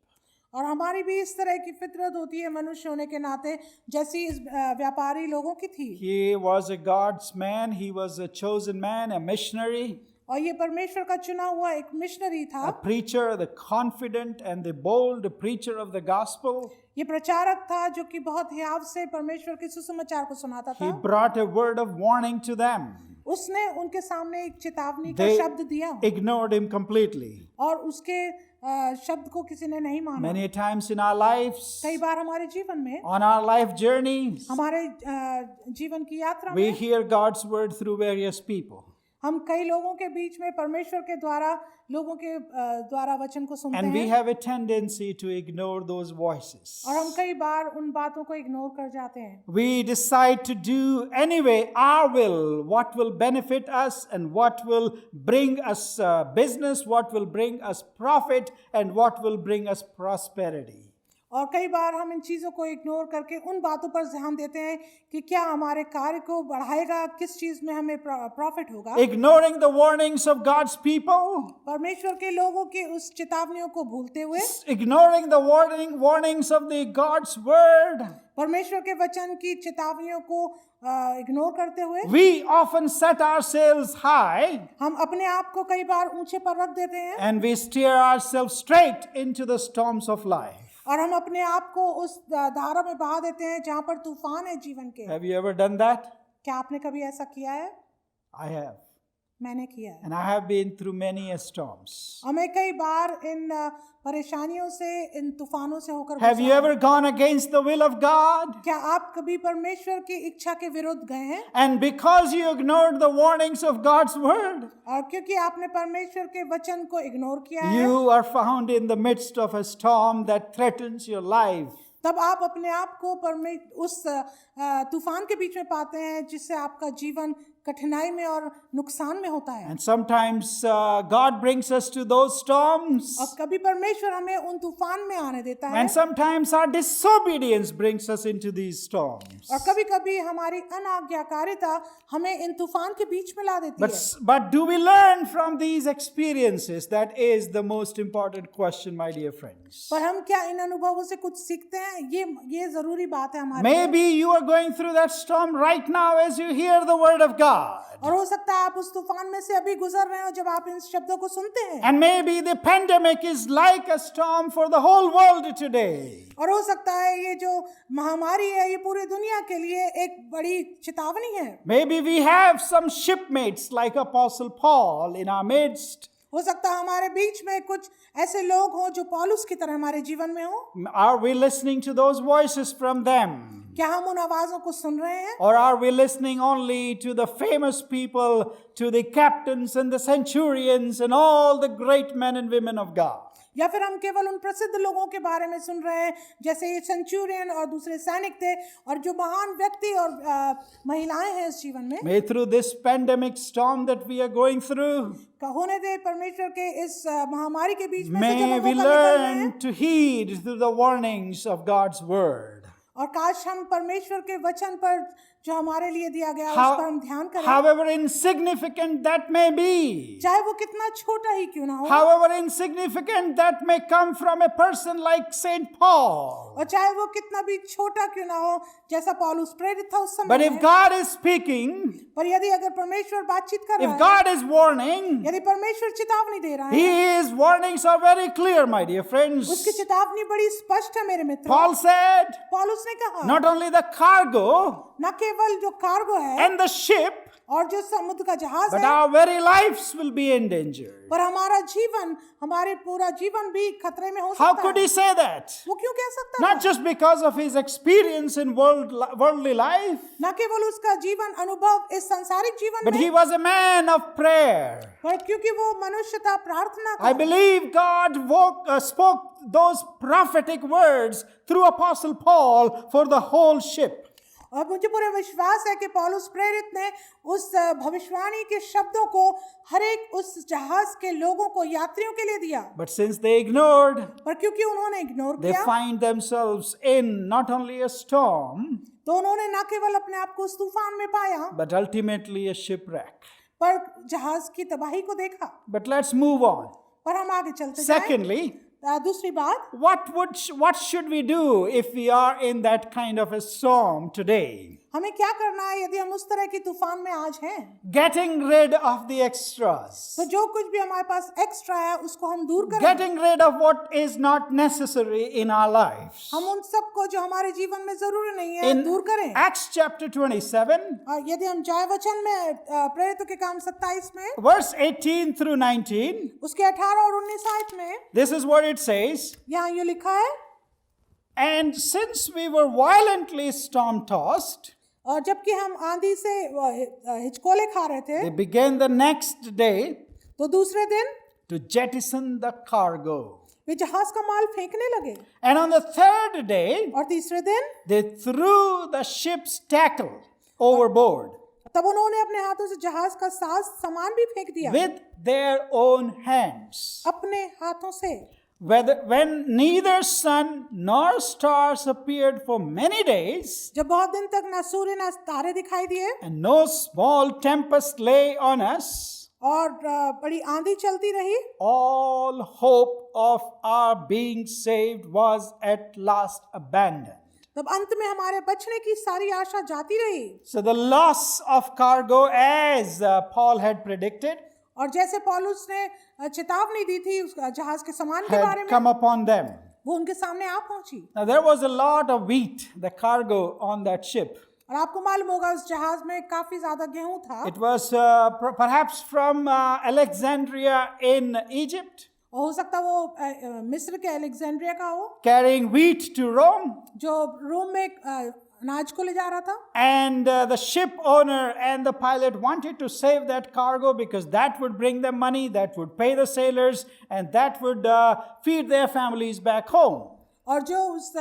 [SPEAKER 2] और हमारी भी इस तरह की फितरत होती है मनुष्य होने के नाते, जैसी इस व्यापारी लोगों की थी।
[SPEAKER 1] He was a God's man, he was a chosen man, a missionary.
[SPEAKER 2] और ये परमेश्वर का चुना हुआ एक मिशनरी
[SPEAKER 1] a
[SPEAKER 2] था,
[SPEAKER 1] preacher, the confident and the bold preacher of the gospel.
[SPEAKER 2] ये प्रचारक था जो कि बहुत हियाव से परमेश्वर के सुसमाचार को सुनाता
[SPEAKER 1] He
[SPEAKER 2] था।
[SPEAKER 1] brought a word of warning to them.
[SPEAKER 2] उसने उनके सामने एक चेतावनी का
[SPEAKER 1] They
[SPEAKER 2] शब्द दिया
[SPEAKER 1] ignored him completely.
[SPEAKER 2] और उसके शब्द को किसी ने नहीं माना।
[SPEAKER 1] Many times in our lives,
[SPEAKER 2] कई बार हमारे जीवन में,
[SPEAKER 1] on our life journeys,
[SPEAKER 2] हमारे जीवन की यात्रा
[SPEAKER 1] we
[SPEAKER 2] में
[SPEAKER 1] hear God's word through various people.
[SPEAKER 2] हम कई लोगों के बीच में परमेश्वर के द्वारा लोगों के द्वारा वचन को सुनते
[SPEAKER 1] And we
[SPEAKER 2] हैं
[SPEAKER 1] have a tendency to ignore those voices.
[SPEAKER 2] और हम कई बार उन बातों को इग्नोर कर जाते हैं।
[SPEAKER 1] We decide to do anyway our will, what will benefit us and what will bring us business, what will bring us profit and what will bring us prosperity.
[SPEAKER 2] और कई बार हम इन चीज़ों को इग्नोर करके उन बातों पर ध्यान देते हैं कि क्या हमारे कार्य को बढ़ाएगा, किस चीज़ में हमें प्रॉफिट होगा।
[SPEAKER 1] Ignoring the warnings of God's people,
[SPEAKER 2] परमेश्वर के लोगों की उस चेतावनियों को भूलते हुए,
[SPEAKER 1] ignoring the warnings of the God's word,
[SPEAKER 2] परमेश्वर के वचन की चेतावनियों को इग्नोर करते हुए,
[SPEAKER 1] we often set ourselves high
[SPEAKER 2] हम अपने आप को कई बार ऊंचे पर रख देते हैं
[SPEAKER 1] and we steer ourselves straight into the storms of life.
[SPEAKER 2] और हम अपने आप को उस धारा में बहा देते हैं जहाँ पर तूफान है जीवन के।
[SPEAKER 1] Have you ever done that?
[SPEAKER 2] क्या आपने कभी ऐसा किया है?
[SPEAKER 1] I have.
[SPEAKER 2] मैंने किया है।
[SPEAKER 1] And I have been through many storms.
[SPEAKER 2] और मैं कई बार इन परेशानियों से, इन तूफानों से होकर
[SPEAKER 1] Have you
[SPEAKER 2] गुजरा हूं।
[SPEAKER 1] ever gone against the will of God?
[SPEAKER 2] क्या आप कभी परमेश्वर की इच्छा के विरुद्ध गए हैं?
[SPEAKER 1] And because you ignored the warnings of God's word,
[SPEAKER 2] और क्योंकि आपने परमेश्वर के वचन को इग्नोर किया है,
[SPEAKER 1] you are found in the midst of a storm that threatens your life.
[SPEAKER 2] तब आप अपने आप को उस तूफान के बीच में पाते हैं जिससे आपका जीवन कठिनाई में और नुकसान में होता है।
[SPEAKER 1] And sometimes God brings us to those storms.
[SPEAKER 2] और कभी परमेश्वर हमें उन तूफान में आने देता है
[SPEAKER 1] And sometimes our disobedience brings us into these storms.
[SPEAKER 2] और कभी कभी हमारी अनाज्ञाकारिता हमें इन तूफान के बीच में ला देती है।
[SPEAKER 1] But do we learn from these experiences? That is the most important question, my dear friends.
[SPEAKER 2] पर हम क्या इन अनुभवों से कुछ सीखते हैं? ये जरूरी बात है हमारे लिए।
[SPEAKER 1] Maybe you are going through that storm right now as you hear the word of God.
[SPEAKER 2] और हो सकता है आप उस तूफान में से अभी गुजर रहे हो जब आप इन शब्दों को सुनते हैं।
[SPEAKER 1] And maybe the pandemic is like a storm for the whole world today.
[SPEAKER 2] और हो सकता है ये जो महामारी है ये पूरी दुनिया के लिए एक बड़ी चेतावनी है।
[SPEAKER 1] Maybe we have some shipmates like Apostle Paul in our midst.
[SPEAKER 2] हो सकता है हमारे बीच में कुछ ऐसे लोग हों जो पौलुस की तरह हमारे जीवन में हो।
[SPEAKER 1] Are we listening to those voices from them?
[SPEAKER 2] क्या हम उन आवाजों को सुन रहे हैं?
[SPEAKER 1] Or are we listening only to the famous people, to the captains and the centurions and all the great men and women of God?
[SPEAKER 2] या फिर हम केवल उन प्रसिद्ध लोगों के बारे में सुन रहे हैं जैसे ये सेंचुरियन और दूसरे सैनिक थे और जो महान व्यक्ति और महिलाएं हैं इस जीवन में।
[SPEAKER 1] May through this pandemic storm that we are going through,
[SPEAKER 2] होने दे परमेश्वर के इस महामारी के बीच में से जब
[SPEAKER 1] may
[SPEAKER 2] हम
[SPEAKER 1] we
[SPEAKER 2] होकर निकल रहे हैं,
[SPEAKER 1] learn to heed through the warnings of God's word.
[SPEAKER 2] और काश हम परमेश्वर के वचन पर जो हमारे लिए दिया गया उस पर हम ध्यान करें।
[SPEAKER 1] However insignificant that may be,
[SPEAKER 2] चाहे वो कितना छोटा ही क्यों ना हो,
[SPEAKER 1] however insignificant that may come from a person like Saint Paul.
[SPEAKER 2] और चाहे वो कितना भी छोटा क्यों ना हो जैसा पौलुस प्रेरित था उस समय
[SPEAKER 1] But if
[SPEAKER 2] में,
[SPEAKER 1] God is speaking,
[SPEAKER 2] पर यदि अगर परमेश्वर बातचीत कर
[SPEAKER 1] if
[SPEAKER 2] रहा है,
[SPEAKER 1] God is warning,
[SPEAKER 2] यदि परमेश्वर चेतावनी दे रहा है,
[SPEAKER 1] His warnings are very clear, my dear friends.
[SPEAKER 2] उसकी चेतावनी बड़ी स्पष्ट है मेरे मित्रों।
[SPEAKER 1] Paul said,
[SPEAKER 2] पौलुस ने कहा
[SPEAKER 1] not only the cargo
[SPEAKER 2] न केवल जो कार्गो है
[SPEAKER 1] and the ship,
[SPEAKER 2] और जो समुद्र का जहाज
[SPEAKER 1] but
[SPEAKER 2] है,
[SPEAKER 1] our very lives will be endangered.
[SPEAKER 2] पर हमारा जीवन, हमारे पूरा जीवन भी खतरे में हो
[SPEAKER 1] How
[SPEAKER 2] सकता
[SPEAKER 1] could
[SPEAKER 2] है।
[SPEAKER 1] he say that?
[SPEAKER 2] वो क्यों कह सकता
[SPEAKER 1] Not
[SPEAKER 2] था?
[SPEAKER 1] just because of his experience in worldly life,
[SPEAKER 2] न केवल उसका जीवन अनुभव इस सांसारिक जीवन
[SPEAKER 1] but
[SPEAKER 2] में,
[SPEAKER 1] he was a man of prayer.
[SPEAKER 2] पर क्योंकि वो मनुष्य था प्रार्थना
[SPEAKER 1] I
[SPEAKER 2] का।
[SPEAKER 1] believe God spoke those prophetic words through Apostle Paul for the whole ship.
[SPEAKER 2] और मुझे पूरा विश्वास है कि पौलुस प्रेरित ने उस भविष्यवाणी के शब्दों को हर एक उस जहाज के लोगों को, यात्रियों के लिए दिया।
[SPEAKER 1] But since they ignored,
[SPEAKER 2] पर क्योंकि उन्होंने इग्नोर
[SPEAKER 1] they
[SPEAKER 2] किया,
[SPEAKER 1] find themselves in not only a storm,
[SPEAKER 2] तो उन्होंने न केवल अपने आप को उस तूफान में पाया,
[SPEAKER 1] but ultimately a shipwreck.
[SPEAKER 2] पर जहाज की तबाही को देखा।
[SPEAKER 1] But let's move on.
[SPEAKER 2] पर हम आगे चलते जाएं।
[SPEAKER 1] Secondly,
[SPEAKER 2] दूसरी बात,
[SPEAKER 1] what should we do if we are in that kind of a storm today?
[SPEAKER 2] हमें क्या करना है यदि हम उस तरह की तूफान में आज हैं?
[SPEAKER 1] Getting rid of the extras.
[SPEAKER 2] तो जो कुछ भी हमारे पास एक्स्ट्रा है उसको हम दूर करें।
[SPEAKER 1] Getting rid of what is not necessary in our lives.
[SPEAKER 2] हम उन सब को जो हमारे जीवन में जरूरी नहीं है
[SPEAKER 1] In
[SPEAKER 2] दूर करें।
[SPEAKER 1] Acts chapter 27,
[SPEAKER 2] और यदि हम जाए वचन में प्रेरितों के काम 27 में
[SPEAKER 1] verse 18 through 19,
[SPEAKER 2] उसके 18 और 19 आयत में
[SPEAKER 1] this is what it says.
[SPEAKER 2] यहाँ ये लिखा है,
[SPEAKER 1] And since we were violently storm-tossed,
[SPEAKER 2] और जबकि हम आंधी से हिचकोले खा रहे थे,
[SPEAKER 1] they began the next day
[SPEAKER 2] तो दूसरे दिन
[SPEAKER 1] to jettison the cargo.
[SPEAKER 2] वे जहाज का माल फेंकने लगे,
[SPEAKER 1] And on the third day,
[SPEAKER 2] और तीसरे दिन
[SPEAKER 1] they threw the ship's tackle overboard
[SPEAKER 2] तब उन्होंने अपने हाथों से जहाज का सामान भी फेंक दिया,
[SPEAKER 1] with their own hands.
[SPEAKER 2] अपने हाथों से।
[SPEAKER 1] When neither sun nor stars appeared for many days,
[SPEAKER 2] जब बहुत दिन तक ना सूर्य ना तारे दिखाई दिए,
[SPEAKER 1] and no small tempest lay on us,
[SPEAKER 2] और बड़ी आंधी चलती रही,
[SPEAKER 1] all hope of our being saved was at last abandoned.
[SPEAKER 2] तब अंत में हमारे बचने की सारी आशा जाती रही।
[SPEAKER 1] So the loss of cargo, as Paul had predicted,
[SPEAKER 2] और जैसे पौलुस ने चेतावनी दी थी उस जहाज के सामान के बारे
[SPEAKER 1] had
[SPEAKER 2] में,
[SPEAKER 1] come upon them.
[SPEAKER 2] वो उनके सामने आ पहुंची।
[SPEAKER 1] Now there was a lot of wheat, the cargo on that ship.
[SPEAKER 2] और आपको मालूम होगा उस जहाज में काफी ज्यादा गेहूं था।
[SPEAKER 1] It was perhaps from Alexandria in Egypt,
[SPEAKER 2] और हो सकता वो मिस्र के अलेक्जेंड्रिया का हो,
[SPEAKER 1] carrying wheat to Rome.
[SPEAKER 2] जो रोम में अनाज को ले जा रहा था।
[SPEAKER 1] And the ship owner and the pilot wanted to save that cargo because that would bring them money, that would pay the sailors, and that would feed their families back home.
[SPEAKER 2] और जो उस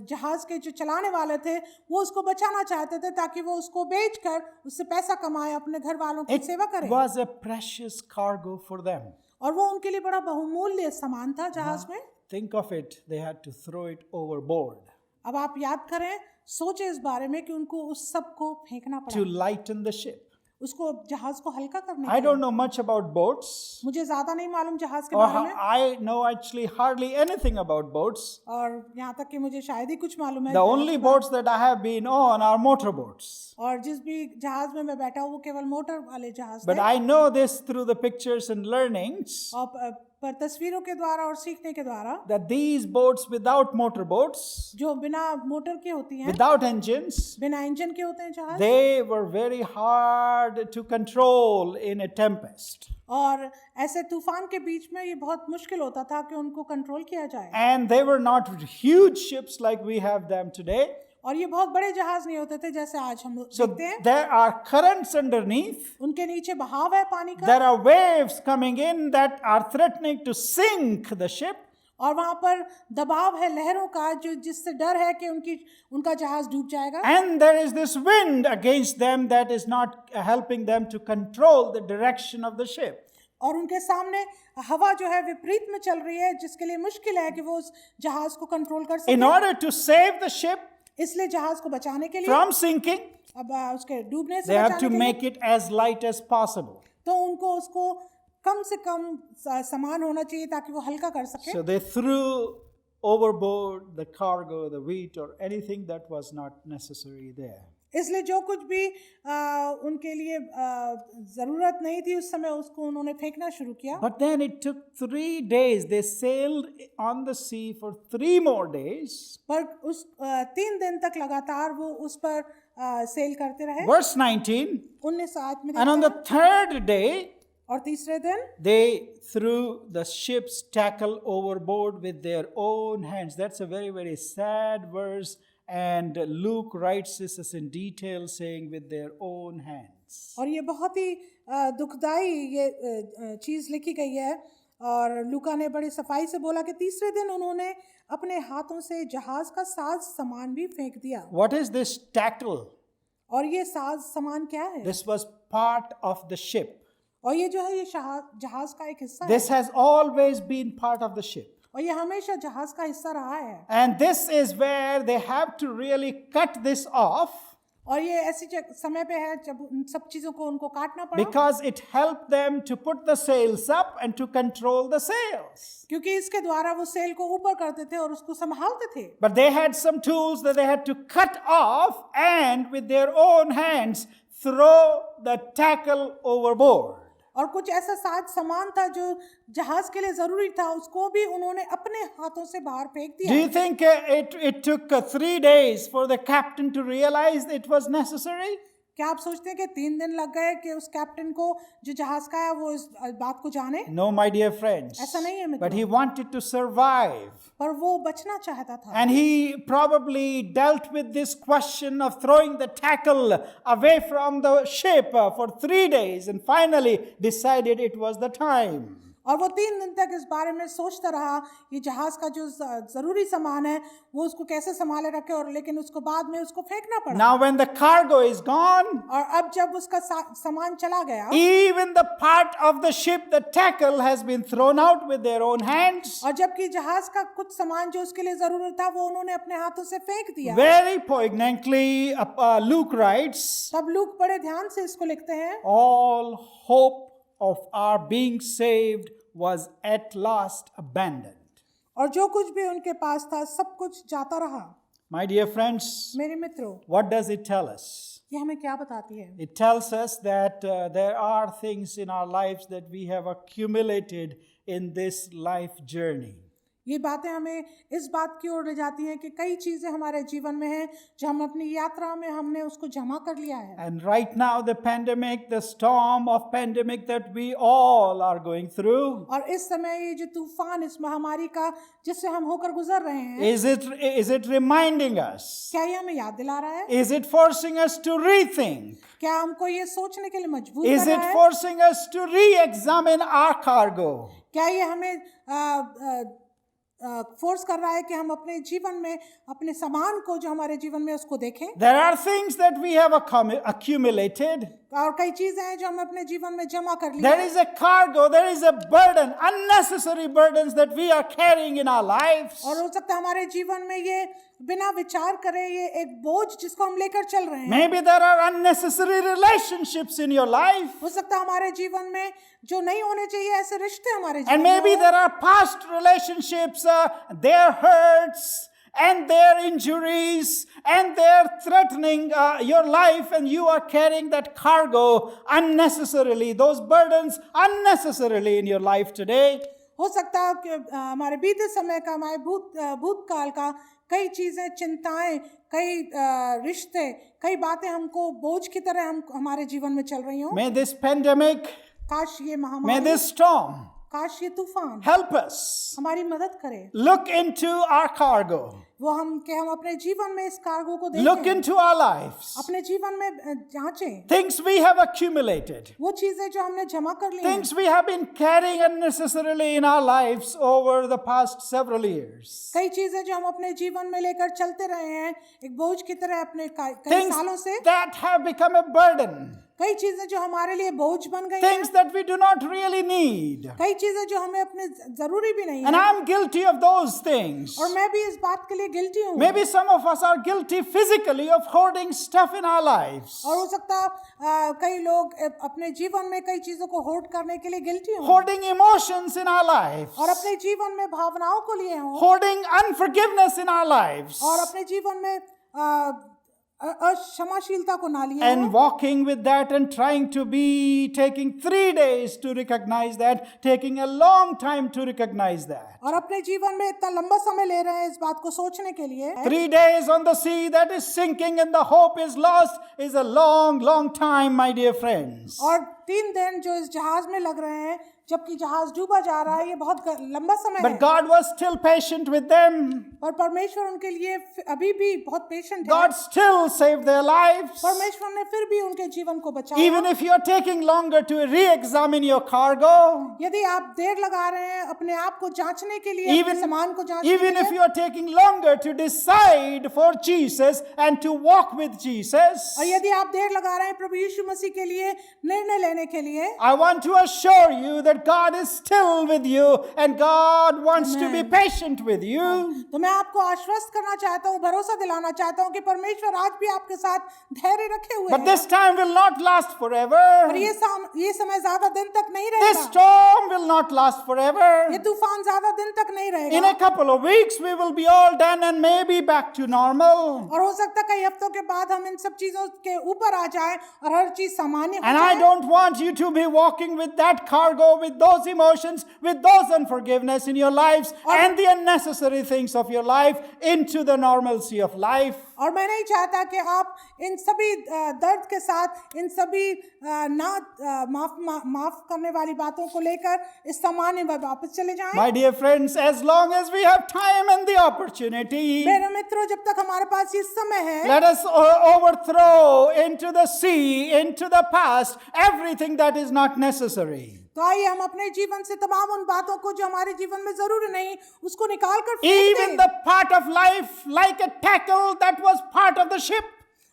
[SPEAKER 2] जहाज के जो चलाने वाले थे वो उसको बचाना चाहते थे ताकि वो उसको बेचकर उससे पैसा कमाए, अपने घर वालों की सेवा
[SPEAKER 1] It
[SPEAKER 2] करें।
[SPEAKER 1] was a precious cargo for them.
[SPEAKER 2] और वो उनके लिए बड़ा बहुमूल्य सामान था जहाज में।
[SPEAKER 1] Think of it, they had to throw it overboard
[SPEAKER 2] अब आप याद करें, सोचे इस बारे में कि उनको उस सब को फेंकना
[SPEAKER 1] to
[SPEAKER 2] पड़ा,
[SPEAKER 1] lighten the ship.
[SPEAKER 2] उसको जहाज को हल्का करने
[SPEAKER 1] I
[SPEAKER 2] के लिए।
[SPEAKER 1] don't know much about boats,
[SPEAKER 2] मुझे ज्यादा नहीं मालूम जहाज के
[SPEAKER 1] or
[SPEAKER 2] बारे में,
[SPEAKER 1] I know actually hardly anything about boats.
[SPEAKER 2] और यहाँ तक कि मुझे शायद ही कुछ मालूम है।
[SPEAKER 1] The only boats that I have been on are motorboats.
[SPEAKER 2] और जिस भी जहाज में मैं बैठा हूँ वो केवल मोटर वाले जहाज
[SPEAKER 1] But
[SPEAKER 2] थे।
[SPEAKER 1] I know this through the pictures and learnings
[SPEAKER 2] और पर तस्वीरों के द्वारा और सीखने के द्वारा,
[SPEAKER 1] that these boats without motorboats,
[SPEAKER 2] जो बिना मोटर के होती हैं,
[SPEAKER 1] without engines,
[SPEAKER 2] बिना इंजन के होते हैं जहाज,
[SPEAKER 1] they were very hard to control in a tempest.
[SPEAKER 2] और ऐसे तूफान के बीच में ये बहुत मुश्किल होता था कि उनको कंट्रोल किया जाए।
[SPEAKER 1] And they were not huge ships like we have them today.
[SPEAKER 2] और ये बहुत बड़े जहाज नहीं होते थे जैसे आज हम
[SPEAKER 1] So
[SPEAKER 2] देखते हैं।
[SPEAKER 1] there are currents underneath.
[SPEAKER 2] उनके नीचे बहाव है पानी का,
[SPEAKER 1] There are waves coming in that are threatening to sink the ship.
[SPEAKER 2] और वहां पर दबाव है लहरों का जो जिससे डर है कि उनका जहाज डूब जाएगा।
[SPEAKER 1] And there is this wind against them that is not helping them to control the direction of the ship.
[SPEAKER 2] और उनके सामने हवा जो है विपरीत में चल रही है जिसके लिए मुश्किल है कि वो उस जहाज को कंट्रोल कर
[SPEAKER 1] In
[SPEAKER 2] सके।
[SPEAKER 1] order to save the ship
[SPEAKER 2] इसलिए जहाज को बचाने के लिए,
[SPEAKER 1] from sinking,
[SPEAKER 2] अब उसके डूबने से
[SPEAKER 1] they have
[SPEAKER 2] बचाने
[SPEAKER 1] to
[SPEAKER 2] के लिए,
[SPEAKER 1] make it as light as possible.
[SPEAKER 2] तो उनको उसको कम से कम सामान होना चाहिए ताकि वो हल्का कर सके।
[SPEAKER 1] So they threw overboard the cargo, the wheat, or anything that was not necessary there.
[SPEAKER 2] इसलिए जो कुछ भी उनके लिए जरूरत नहीं थी उस समय उसको उन्होंने फेंकना शुरू किया।
[SPEAKER 1] But then it took 3 days. They sailed on the sea for 3 more days.
[SPEAKER 2] पर उस 3 दिन तक लगातार वो उस पर सेल करते रहे।
[SPEAKER 1] Verse 19.
[SPEAKER 2] 19 आयत में
[SPEAKER 1] And on the
[SPEAKER 2] देखते हैं,
[SPEAKER 1] 3rd day,
[SPEAKER 2] और तीसरे दिन
[SPEAKER 1] they threw the ship's tackle overboard with their own hands. That's a very, very sad verse. And Luke writes this in detail, saying with their own hands.
[SPEAKER 2] और ये बहुत ही दुखदाई ये चीज लिखी गई है, और लूका ने बड़ी सफाई से बोला कि तीसरे दिन उन्होंने अपने हाथों से जहाज का साज सामान भी फेंक दिया।
[SPEAKER 1] What is this tackle?
[SPEAKER 2] और ये साज सामान क्या है?
[SPEAKER 1] This was part of the ship.
[SPEAKER 2] और ये जो है ये जहाज का एक हिस्सा है,
[SPEAKER 1] This has always been part of the ship.
[SPEAKER 2] और ये हमेशा जहाज का हिस्सा रहा है।
[SPEAKER 1] And this is where they have to really cut this off
[SPEAKER 2] और ये ऐसी समय पे है जब उन सब चीजों को उनको काटना पड़ा,
[SPEAKER 1] because it helped them to put the sails up and to control the sails.
[SPEAKER 2] क्योंकि इसके द्वारा वो सेल को ऊपर करते थे और उसको संभालते थे।
[SPEAKER 1] But they had some tools that they had to cut off and with their own hands throw the tackle overboard.
[SPEAKER 2] और कुछ ऐसा सामान था जो जहाज के लिए जरूरी था, उसको भी उन्होंने अपने हाथों से बाहर फेंक
[SPEAKER 1] Do
[SPEAKER 2] दिया।
[SPEAKER 1] you think it took 3 days for the captain to realize it was necessary?
[SPEAKER 2] क्या आप सोचते हैं कि 3 दिन लग गए कि उस कैप्टन को जो जहाज का है वो इस बात को जाने?
[SPEAKER 1] No, my dear friends.
[SPEAKER 2] ऐसा नहीं है
[SPEAKER 1] But he
[SPEAKER 2] मित्रों,
[SPEAKER 1] wanted to survive.
[SPEAKER 2] पर वो बचना चाहता था।
[SPEAKER 1] And he probably dealt with this question of throwing the tackle away from the ship for 3 days and finally decided it was the time.
[SPEAKER 2] और वो 3 दिन तक इस बारे में सोचता रहा, ये जहाज का जो जरूरी सामान है वो उसको कैसे संभाले रखे, और लेकिन उसको बाद में उसको फेंकना पड़ा।
[SPEAKER 1] Now when the cargo is gone,
[SPEAKER 2] और अब जब उसका सामान चला गया,
[SPEAKER 1] even the part of the ship, the tackle has been thrown out with their own hands.
[SPEAKER 2] और जबकि जहाज का कुछ सामान जो उसके लिए जरूरी था वो उन्होंने अपने हाथों से फेंक दिया।
[SPEAKER 1] Very poignantly, Luke writes,
[SPEAKER 2] तब लूक बड़े ध्यान से इसको लिखते हैं,
[SPEAKER 1] all hope of our being saved was at last abandoned.
[SPEAKER 2] और जो कुछ भी उनके पास था सब कुछ जाता रहा।
[SPEAKER 1] My dear friends,
[SPEAKER 2] मेरे मित्रों,
[SPEAKER 1] what does it tell us?
[SPEAKER 2] ये हमें क्या बताती है?
[SPEAKER 1] It tells us that there are things in our lives that we have accumulated in this life journey.
[SPEAKER 2] ये बातें हमें इस बात की ओर ले जाती हैं कि कई चीजें हमारे जीवन में हैं जो हम अपनी यात्रा में हमने उसको जमा कर लिया है।
[SPEAKER 1] And right now the pandemic, the storm of pandemic that we all are going through,
[SPEAKER 2] और इस समय ये जो तूफान, इस महामारी का जिससे हम होकर गुजर रहे हैं,
[SPEAKER 1] is it reminding us?
[SPEAKER 2] क्या ये हमें याद दिला रहा है?
[SPEAKER 1] Is it forcing us to rethink?
[SPEAKER 2] क्या हमको ये सोचने के लिए मजबूर
[SPEAKER 1] Is
[SPEAKER 2] कर
[SPEAKER 1] it
[SPEAKER 2] रहा है?
[SPEAKER 1] forcing us to re-examine our cargo?
[SPEAKER 2] क्या ये हमें फोर्स कर रहा है कि हम अपने जीवन में अपने सामान को जो हमारे जीवन में उसको देखें?
[SPEAKER 1] There are things that we have accumulated.
[SPEAKER 2] और कई चीजें हैं जो हम अपने जीवन में जमा कर ली
[SPEAKER 1] There
[SPEAKER 2] हैं।
[SPEAKER 1] is a cargo, there is a burden, unnecessary burdens that we are carrying in our lives.
[SPEAKER 2] और हो सकता है हमारे जीवन में ये बिना विचार करे ये एक बोझ जिसको हम लेकर चल रहे हैं।
[SPEAKER 1] Maybe there are unnecessary relationships in your life.
[SPEAKER 2] हो सकता है हमारे जीवन में जो नहीं होने चाहिए ऐसे रिश्ते हमारे
[SPEAKER 1] And
[SPEAKER 2] जीवन
[SPEAKER 1] maybe
[SPEAKER 2] में हो।
[SPEAKER 1] there are past relationships, their hurts and their injuries and their threatening your life, and you are carrying that cargo unnecessarily, those burdens unnecessarily in your life today.
[SPEAKER 2] हो सकता है कि हमारे बीते समय का, हमारे भूतकाल का कई चीजें, चिंताएं, कई रिश्ते, कई बातें हमको बोझ की तरह हमारे जीवन में चल रही हों।
[SPEAKER 1] May this pandemic,
[SPEAKER 2] काश ये
[SPEAKER 1] may
[SPEAKER 2] महामारी,
[SPEAKER 1] this storm
[SPEAKER 2] काश ये तूफान
[SPEAKER 1] help us
[SPEAKER 2] हमारी मदद करे।
[SPEAKER 1] look into our cargo,
[SPEAKER 2] वो हम अपने जीवन में इस कार्गो को
[SPEAKER 1] look
[SPEAKER 2] देखें,
[SPEAKER 1] into our lives,
[SPEAKER 2] अपने जीवन में जांचें
[SPEAKER 1] things we have accumulated,
[SPEAKER 2] वो चीजें जो हमने जमा कर ली हैं,
[SPEAKER 1] things we have been carrying unnecessarily in our lives over the past several years,
[SPEAKER 2] कई चीजें जो हम अपने जीवन में लेकर चलते रहे हैं एक बोझ की तरह अपने कई
[SPEAKER 1] things
[SPEAKER 2] सालों से,
[SPEAKER 1] that have become a burden,
[SPEAKER 2] कई चीजें जो हमारे लिए बोझ बन गई हैं,
[SPEAKER 1] things that we do not really need.
[SPEAKER 2] कई चीजें जो हमें अपने जरूरी भी नहीं
[SPEAKER 1] And
[SPEAKER 2] है।
[SPEAKER 1] I'm guilty of those things.
[SPEAKER 2] और मैं भी इस बात के लिए गिल्टी हूँ।
[SPEAKER 1] Maybe some of us are guilty physically of hoarding stuff in our lives,
[SPEAKER 2] और हो सकता कई लोग अपने जीवन में कई चीजों को होल्ड करने के लिए गिल्टी हों,
[SPEAKER 1] hoarding emotions in our lives,
[SPEAKER 2] और अपने जीवन में भावनाओं को लिए हों,
[SPEAKER 1] hoarding unforgiveness in our lives,
[SPEAKER 2] और अपने जीवन में क्षमाशीलता को ना लिए हों,
[SPEAKER 1] and walking with that and trying to be taking 3 days to recognize that, taking a long time to recognize that.
[SPEAKER 2] और अपने जीवन में इतना लंबा समय ले रहे हैं इस बात को सोचने के लिए।
[SPEAKER 1] 3 days on the sea that is sinking and the hope is lost is a long, long time, my dear friends.
[SPEAKER 2] और 3 दिन जो इस जहाज में लग रहे हैं जबकि जहाज डूबा जा रहा है, ये बहुत लंबा समय है।
[SPEAKER 1] But God was still patient with them.
[SPEAKER 2] और परमेश्वर उनके लिए अभी भी बहुत पेशेंट है।
[SPEAKER 1] God still saved their lives.
[SPEAKER 2] परमेश्वर ने फिर भी उनके जीवन को बचाया।
[SPEAKER 1] Even if you are taking longer to re-examine your cargo,
[SPEAKER 2] यदि आप देर लगा रहे हैं अपने आप को जांचने के लिए, अपने सामान को जांचने के
[SPEAKER 1] even if
[SPEAKER 2] लिए,
[SPEAKER 1] you are taking longer to decide for Jesus and to walk with Jesus,
[SPEAKER 2] और यदि आप देर लगा रहे हैं प्रभु यीशु मसीह के लिए निर्णय लेने के लिए,
[SPEAKER 1] I want to assure you that that God is still with you and God wants to be patient with you.
[SPEAKER 2] तो मैं आपको आश्वस्त करना चाहता हूँ, भरोसा दिलाना चाहता हूँ कि परमेश्वर आज भी आपके साथ धैर्य रखे हुए
[SPEAKER 1] But
[SPEAKER 2] हैं।
[SPEAKER 1] this time will not last forever.
[SPEAKER 2] और ये समय ज्यादा दिन तक नहीं
[SPEAKER 1] This
[SPEAKER 2] रहेगा।
[SPEAKER 1] storm will not last forever.
[SPEAKER 2] ये तूफान ज्यादा दिन तक नहीं
[SPEAKER 1] In
[SPEAKER 2] रहेगा।
[SPEAKER 1] a couple of weeks, we will be all done and maybe back to normal.
[SPEAKER 2] और हो सकता है कई हफ्तों के बाद हम इन सब चीजों के ऊपर आ जाएं और हर चीज सामान्य हो
[SPEAKER 1] And I
[SPEAKER 2] जाए।
[SPEAKER 1] don't want you to be walking with that cargo, with those emotions, with those unforgiveness in your lives and the unnecessary things of your life into the normalcy of life.
[SPEAKER 2] और मैं नहीं चाहता कि आप इन सभी दर्द के साथ, इन सभी माफ करने वाली बातों को लेकर इस सामान्य में वापस चले जाएं।
[SPEAKER 1] My dear friends, as long as we have time and the opportunity,
[SPEAKER 2] मेरे मित्रों, जब तक हमारे पास ये समय है,
[SPEAKER 1] let us overthrow into the sea, into the past, everything that is not necessary.
[SPEAKER 2] तो आइए हम अपने जीवन से तमाम उन बातों को जो हमारे जीवन में जरूरी नहीं, उसको निकाल कर फेंक
[SPEAKER 1] Even
[SPEAKER 2] दें।
[SPEAKER 1] the part of life, like a tackle that was part of the ship.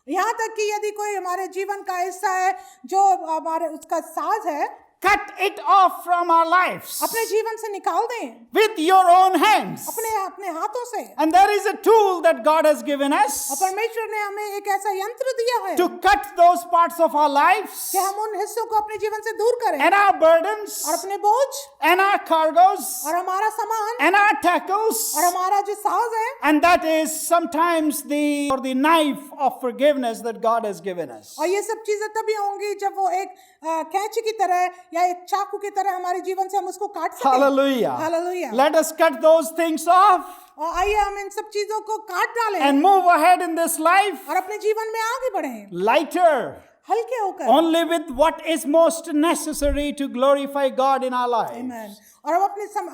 [SPEAKER 2] यहाँ तक कि यदि कोई हमारे जीवन का हिस्सा है जो हमारे उसका साज है,
[SPEAKER 1] Cut it off from our lives
[SPEAKER 2] अपने जीवन से निकाल दें,
[SPEAKER 1] with your own hands.
[SPEAKER 2] अपने हाथों से।
[SPEAKER 1] And there is a tool that God has given
[SPEAKER 2] और
[SPEAKER 1] us
[SPEAKER 2] परमेश्वर ने हमें एक ऐसा यंत्र दिया है
[SPEAKER 1] to cut those parts of our lives
[SPEAKER 2] कि हम उन हिस्सों को अपने जीवन से दूर करें
[SPEAKER 1] and our burdens
[SPEAKER 2] और अपने बोझ
[SPEAKER 1] and our cargoes
[SPEAKER 2] और हमारा सामान
[SPEAKER 1] and our tackles.
[SPEAKER 2] और हमारा जो साज है,
[SPEAKER 1] And that is sometimes the knife of forgiveness that God has given us.
[SPEAKER 2] और ये सब चीजें तभी होंगी जब वो एक कैंची की तरह या एक चाकू की तरह हमारे जीवन से हम उसको काट सकें।
[SPEAKER 1] Hallelujah.
[SPEAKER 2] Hallelujah.
[SPEAKER 1] Let us cut those things off
[SPEAKER 2] और आइए हम इन सब चीजों को काट डालें
[SPEAKER 1] and move ahead in this life
[SPEAKER 2] और अपने जीवन में आगे बढ़ें,
[SPEAKER 1] lighter,
[SPEAKER 2] हल्के होकर।
[SPEAKER 1] only with what is most necessary to glorify God in our lives.
[SPEAKER 2] Amen. और हम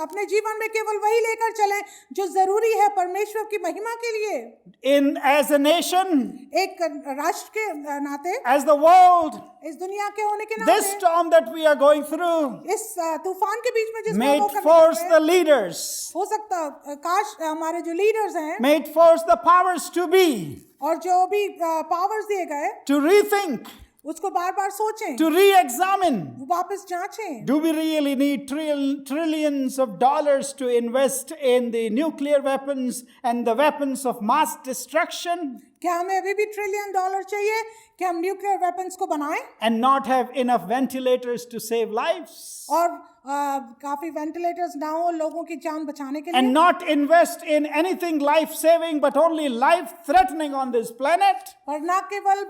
[SPEAKER 2] अपने जीवन में केवल वही लेकर चलें जो जरूरी है परमेश्वर की महिमा के लिए।
[SPEAKER 1] As a nation,
[SPEAKER 2] एक राष्ट्र के नाते,
[SPEAKER 1] as the world,
[SPEAKER 2] इस दुनिया के होने के
[SPEAKER 1] this
[SPEAKER 2] नाते,
[SPEAKER 1] storm that we are going through
[SPEAKER 2] इस तूफान के बीच में जिसको
[SPEAKER 1] may
[SPEAKER 2] वो करने
[SPEAKER 1] force
[SPEAKER 2] लगे,
[SPEAKER 1] the leaders,
[SPEAKER 2] हो सकता काश हमारे जो लीडर्स हैं
[SPEAKER 1] may force the powers to be,
[SPEAKER 2] और जो भी पावर्स दिए गए,
[SPEAKER 1] to rethink,
[SPEAKER 2] उसको बार बार सोचें,
[SPEAKER 1] to re-examine.
[SPEAKER 2] वो वापस जांचें।
[SPEAKER 1] Do we really need trillions of dollars to invest in the nuclear weapons and the weapons of mass destruction
[SPEAKER 2] क्या हमें अभी भी $1 ट्रिलियन चाहिए कि हम न्यूक्लियर वेपन्स को बनाएं
[SPEAKER 1] and not have enough ventilators to save lives?
[SPEAKER 2] और काफी वेंटिलेटर्स ना हो लोगों की जान बचाने के
[SPEAKER 1] And
[SPEAKER 2] लिए,
[SPEAKER 1] not invest in anything life-saving but only life-threatening on this planet?
[SPEAKER 2] और ना केवल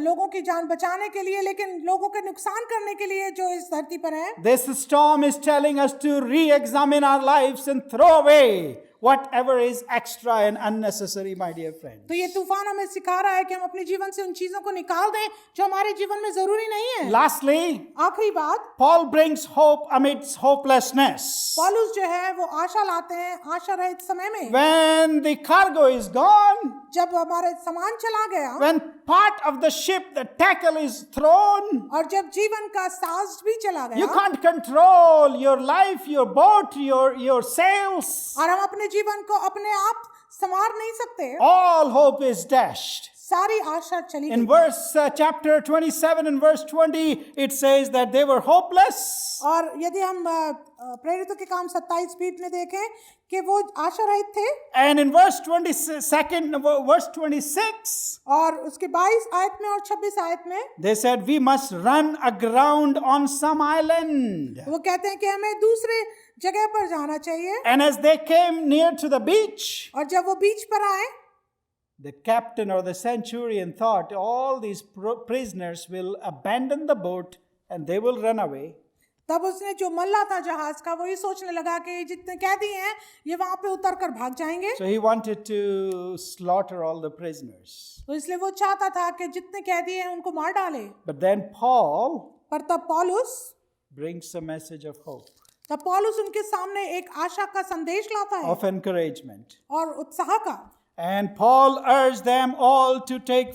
[SPEAKER 2] लोगों की जान बचाने के लिए लेकिन लोगों के नुकसान करने के लिए जो इस धरती पर है।
[SPEAKER 1] This storm is telling us to re-examine our lives and throw away whatever is extra and unnecessary, my dear friend.
[SPEAKER 2] तो ये तूफान हमें सिखा रहा है कि हम अपने जीवन से उन चीजों को निकाल दें जो हमारे जीवन में जरूरी नहीं है।
[SPEAKER 1] Lastly,
[SPEAKER 2] आखिरी बात,
[SPEAKER 1] Paul brings hope amidst hopelessness.
[SPEAKER 2] पौलुस जो है वो आशा लाते हैं आशा रहित समय में।
[SPEAKER 1] When the cargo is gone,
[SPEAKER 2] जब हमारे सामान चला गया
[SPEAKER 1] when part of the ship, the tackle is thrown,
[SPEAKER 2] और जब जीवन का साज भी चला
[SPEAKER 1] you
[SPEAKER 2] गया
[SPEAKER 1] can't control your life, your boat, your sails.
[SPEAKER 2] और हम अपने जीवन को अपने आप संवार नहीं सकते,
[SPEAKER 1] All hope is dashed.
[SPEAKER 2] सारी आशा चली
[SPEAKER 1] In
[SPEAKER 2] गई।
[SPEAKER 1] verse chapter 27 and verse 20, it says that they were hopeless.
[SPEAKER 2] और यदि हम प्रेरितों के काम 27 में देखें कि वो आशा रहित थे,
[SPEAKER 1] And in verse 26,
[SPEAKER 2] और उसके 22 आयत में और 26 आयत में
[SPEAKER 1] they said, we must run aground on some island.
[SPEAKER 2] वो कहते हैं कि हमें दूसरे जगह पर जाना चाहिए।
[SPEAKER 1] And as they came near to the beach,
[SPEAKER 2] और जब वो बीच पर आए,
[SPEAKER 1] the captain or the centurion thought all these prisoners will abandon the boat and they will run away.
[SPEAKER 2] तब उसने जो मल्ला था जहाज का वो ये सोचने लगा कि जितने कैदी हैं ये वहां पे उतर कर भाग जाएंगे।
[SPEAKER 1] So he wanted to slaughter all the prisoners.
[SPEAKER 2] तो इसलिए वो चाहता था कि जितने कैदी हैं उनको मार डाले।
[SPEAKER 1] But then Paul
[SPEAKER 2] पर तब पौलुस
[SPEAKER 1] brings a message of hope,
[SPEAKER 2] तब पौलुस उनके सामने एक आशा का संदेश लाता है
[SPEAKER 1] of encouragement.
[SPEAKER 2] और उत्साह का।
[SPEAKER 1] And Paul urged them all to take,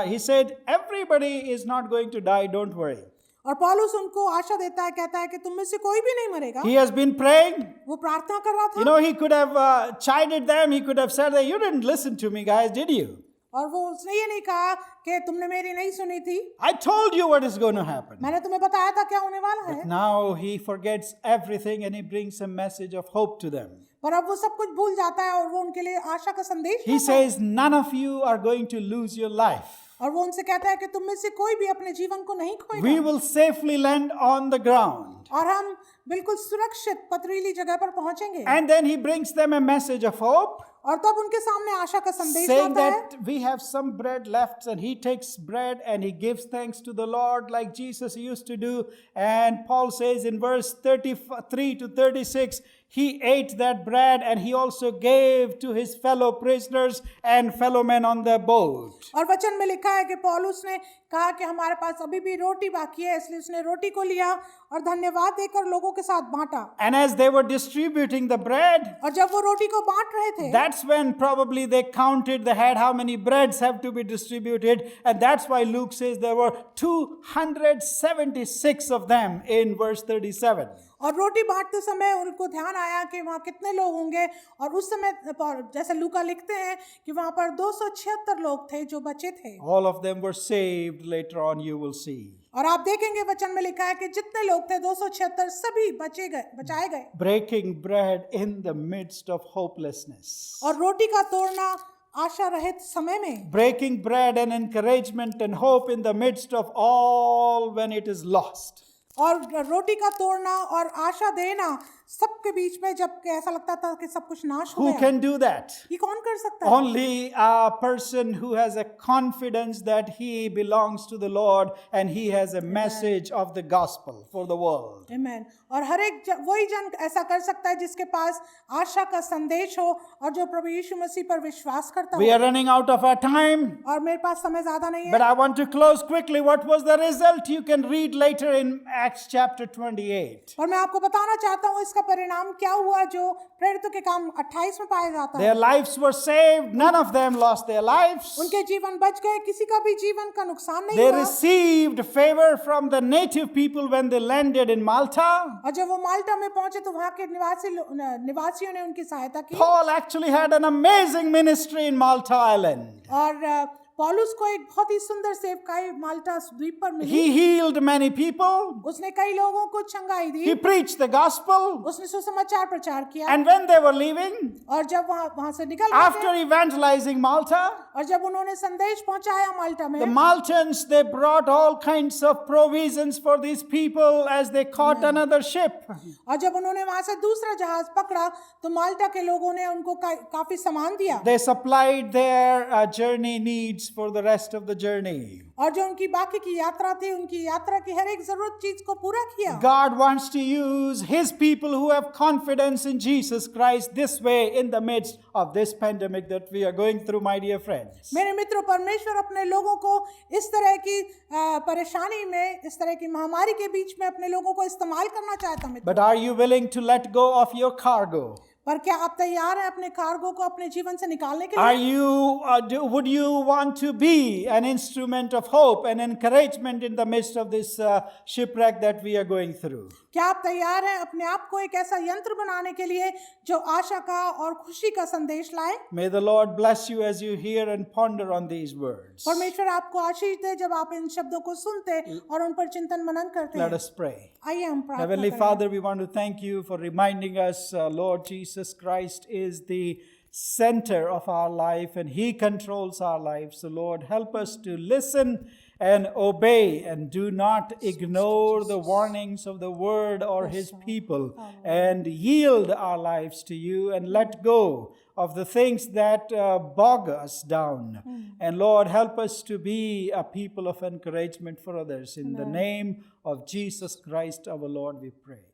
[SPEAKER 1] he said, everybody is not going to die, don't worry.
[SPEAKER 2] और पौलुस उनको आशा देता है, कहता है कि तुम में से कोई भी नहीं मरेगा।
[SPEAKER 1] He has been praying.
[SPEAKER 2] वो प्रार्थना कर रहा था।
[SPEAKER 1] You know, he could have chided them. He could have said that you didn't listen to me, guys, did you?
[SPEAKER 2] और वो उसने ये नहीं कहा कि तुमने मेरी नहीं सुनी थी,
[SPEAKER 1] I told you what is going to happen.
[SPEAKER 2] मैंने तुम्हें बताया था क्या होने वाला है।
[SPEAKER 1] But now he forgets everything and he brings a message of hope to them.
[SPEAKER 2] पर अब वो सब कुछ भूल जाता है और वो उनके लिए आशा का संदेश
[SPEAKER 1] He
[SPEAKER 2] लाता है।
[SPEAKER 1] says, none of you are going to lose your life.
[SPEAKER 2] और वो उनसे कहता है कि तुम में से कोई भी अपने जीवन को नहीं खोएगा,
[SPEAKER 1] We will safely land on the ground.
[SPEAKER 2] और हम बिल्कुल सुरक्षित पथरीली जगह पर पहुंचेंगे।
[SPEAKER 1] And then he brings them a message of hope,
[SPEAKER 2] और तब उनके सामने आशा का संदेश
[SPEAKER 1] saying
[SPEAKER 2] लाता है
[SPEAKER 1] that we have some bread left, and he takes bread and he gives thanks to the Lord like Jesus used to do. And Paul says in verse 33 to 36, he ate that bread and he also gave to his fellow prisoners and fellow men on the boat.
[SPEAKER 2] और वचन में लिखा है कि पौलुस ने कहा कि हमारे पास अभी भी रोटी बाकी है, इसलिए उसने रोटी को लिया और धन्यवाद देकर लोगों के साथ बांटा।
[SPEAKER 1] And as they were distributing the bread,
[SPEAKER 2] और जब वो रोटी को बांट रहे थे,
[SPEAKER 1] that's when probably they counted the head, how many breads have to be distributed. And that's why Luke says there were 276 of them in verse 37.
[SPEAKER 2] और रोटी बांटते समय उनको ध्यान आया कि वहाँ कितने लोग होंगे, और उस समय जैसे लूका लिखते हैं कि वहाँ पर 276 लोग थे जो बचे थे।
[SPEAKER 1] All of them were saved. Later on you will see.
[SPEAKER 2] और आप देखेंगे वचन में लिखा है कि जितने लोग थे 276 सभी बचाए गए।
[SPEAKER 1] Breaking bread in the midst of hopelessness.
[SPEAKER 2] और रोटी का तोड़ना आशा रहित समय में,
[SPEAKER 1] Breaking bread and encouragement and hope in the midst of all when it is lost.
[SPEAKER 2] और रोटी का तोड़ना और आशा देना सबके बीच में जब ऐसा लगता था कि सब कुछ नाश हो
[SPEAKER 1] Who
[SPEAKER 2] गया।
[SPEAKER 1] can do that?
[SPEAKER 2] ये कौन कर सकता है?
[SPEAKER 1] Only a person who has a confidence that he belongs to the Lord and he has a message of the gospel for the world.
[SPEAKER 2] Amen. और हर एक वही जन ऐसा कर सकता है जिसके पास आशा का संदेश हो और जो प्रभु यीशु मसीह पर विश्वास करता
[SPEAKER 1] We
[SPEAKER 2] हो।
[SPEAKER 1] are running out of our time,
[SPEAKER 2] और मेरे पास समय ज्यादा नहीं
[SPEAKER 1] but
[SPEAKER 2] है,
[SPEAKER 1] I want to close quickly. What was the result? You can read later in Acts chapter 28.
[SPEAKER 2] और मैं आपको बताना चाहता हूँ इसका परिणाम क्या हुआ जो प्रेरितों के काम 28 में पाया जाता है।
[SPEAKER 1] Their lives were saved. None of them lost their lives.
[SPEAKER 2] उनके जीवन बच गए, किसी का भी जीवन का नुकसान नहीं
[SPEAKER 1] They
[SPEAKER 2] हुआ।
[SPEAKER 1] received favor from the native people when they landed in Malta.
[SPEAKER 2] और जब वो माल्टा में पहुंचे तो वहाँ के निवासियों ने उनकी सहायता की।
[SPEAKER 1] Paul actually had an amazing ministry in Malta Island.
[SPEAKER 2] और पौलुस को एक बहुत ही सुंदर सेवकाई माल्टा द्वीप पर मिली।
[SPEAKER 1] He healed many people.
[SPEAKER 2] उसने कई लोगों को चंगाई दी,
[SPEAKER 1] He preached the gospel.
[SPEAKER 2] उसने सुसमाचार प्रचार किया।
[SPEAKER 1] And when they were leaving,
[SPEAKER 2] और जब वहाँ से निकल रहे
[SPEAKER 1] after
[SPEAKER 2] थे,
[SPEAKER 1] evangelizing Malta,
[SPEAKER 2] और जब उन्होंने संदेश पहुंचाया माल्टा
[SPEAKER 1] the
[SPEAKER 2] में,
[SPEAKER 1] Maltans, they brought all kinds of provisions for these people as they caught another ship.
[SPEAKER 2] और जब उन्होंने वहां से दूसरा जहाज पकड़ा तो माल्टा के लोगों ने उनको काफी सामान दिया।
[SPEAKER 1] They supplied their journey needs for the rest of the journey.
[SPEAKER 2] और जो उनकी बाकी की यात्रा थी, उनकी यात्रा की हर एक जरूरत चीज को पूरा किया।
[SPEAKER 1] God wants to use His people who have confidence in Jesus Christ this way in the midst of this pandemic that we are going through, my dear friends.
[SPEAKER 2] मेरे मित्रों, परमेश्वर अपने लोगों को इस तरह की परेशानी में, इस तरह की महामारी के बीच में अपने लोगों को इस्तेमाल करना चाहता है।
[SPEAKER 1] But are you willing to let go of your cargo?
[SPEAKER 2] पर क्या आप तैयार हैं अपने कार्गो को अपने जीवन से निकालने के
[SPEAKER 1] Are
[SPEAKER 2] लिए?
[SPEAKER 1] you, would you want to be an instrument of hope and encouragement in the midst of this shipwreck that we are going through?
[SPEAKER 2] क्या आप तैयार हैं अपने आप को एक ऐसा यंत्र बनाने के लिए जो आशा का और खुशी का संदेश लाए?
[SPEAKER 1] May the Lord bless you as you hear and ponder on these words.
[SPEAKER 2] परमेश्वर आपको आशीष दे जब आप इन शब्दों को सुनते और उन पर चिंतन मनन करते
[SPEAKER 1] Let
[SPEAKER 2] हैं।
[SPEAKER 1] us pray.
[SPEAKER 2] आइए हम प्रार्थना
[SPEAKER 1] Heavenly
[SPEAKER 2] करें।
[SPEAKER 1] Father, we want to thank you for reminding us, Lord Jesus Christ is the center of our life and He controls our lives. So, Lord, help us to listen and obey and do not ignore the warnings of the Word or His people, and yield our lives to you and let go of the things that bog us down. And Lord, help us to be a people of encouragement for others. In the name of Jesus Christ our Lord we pray.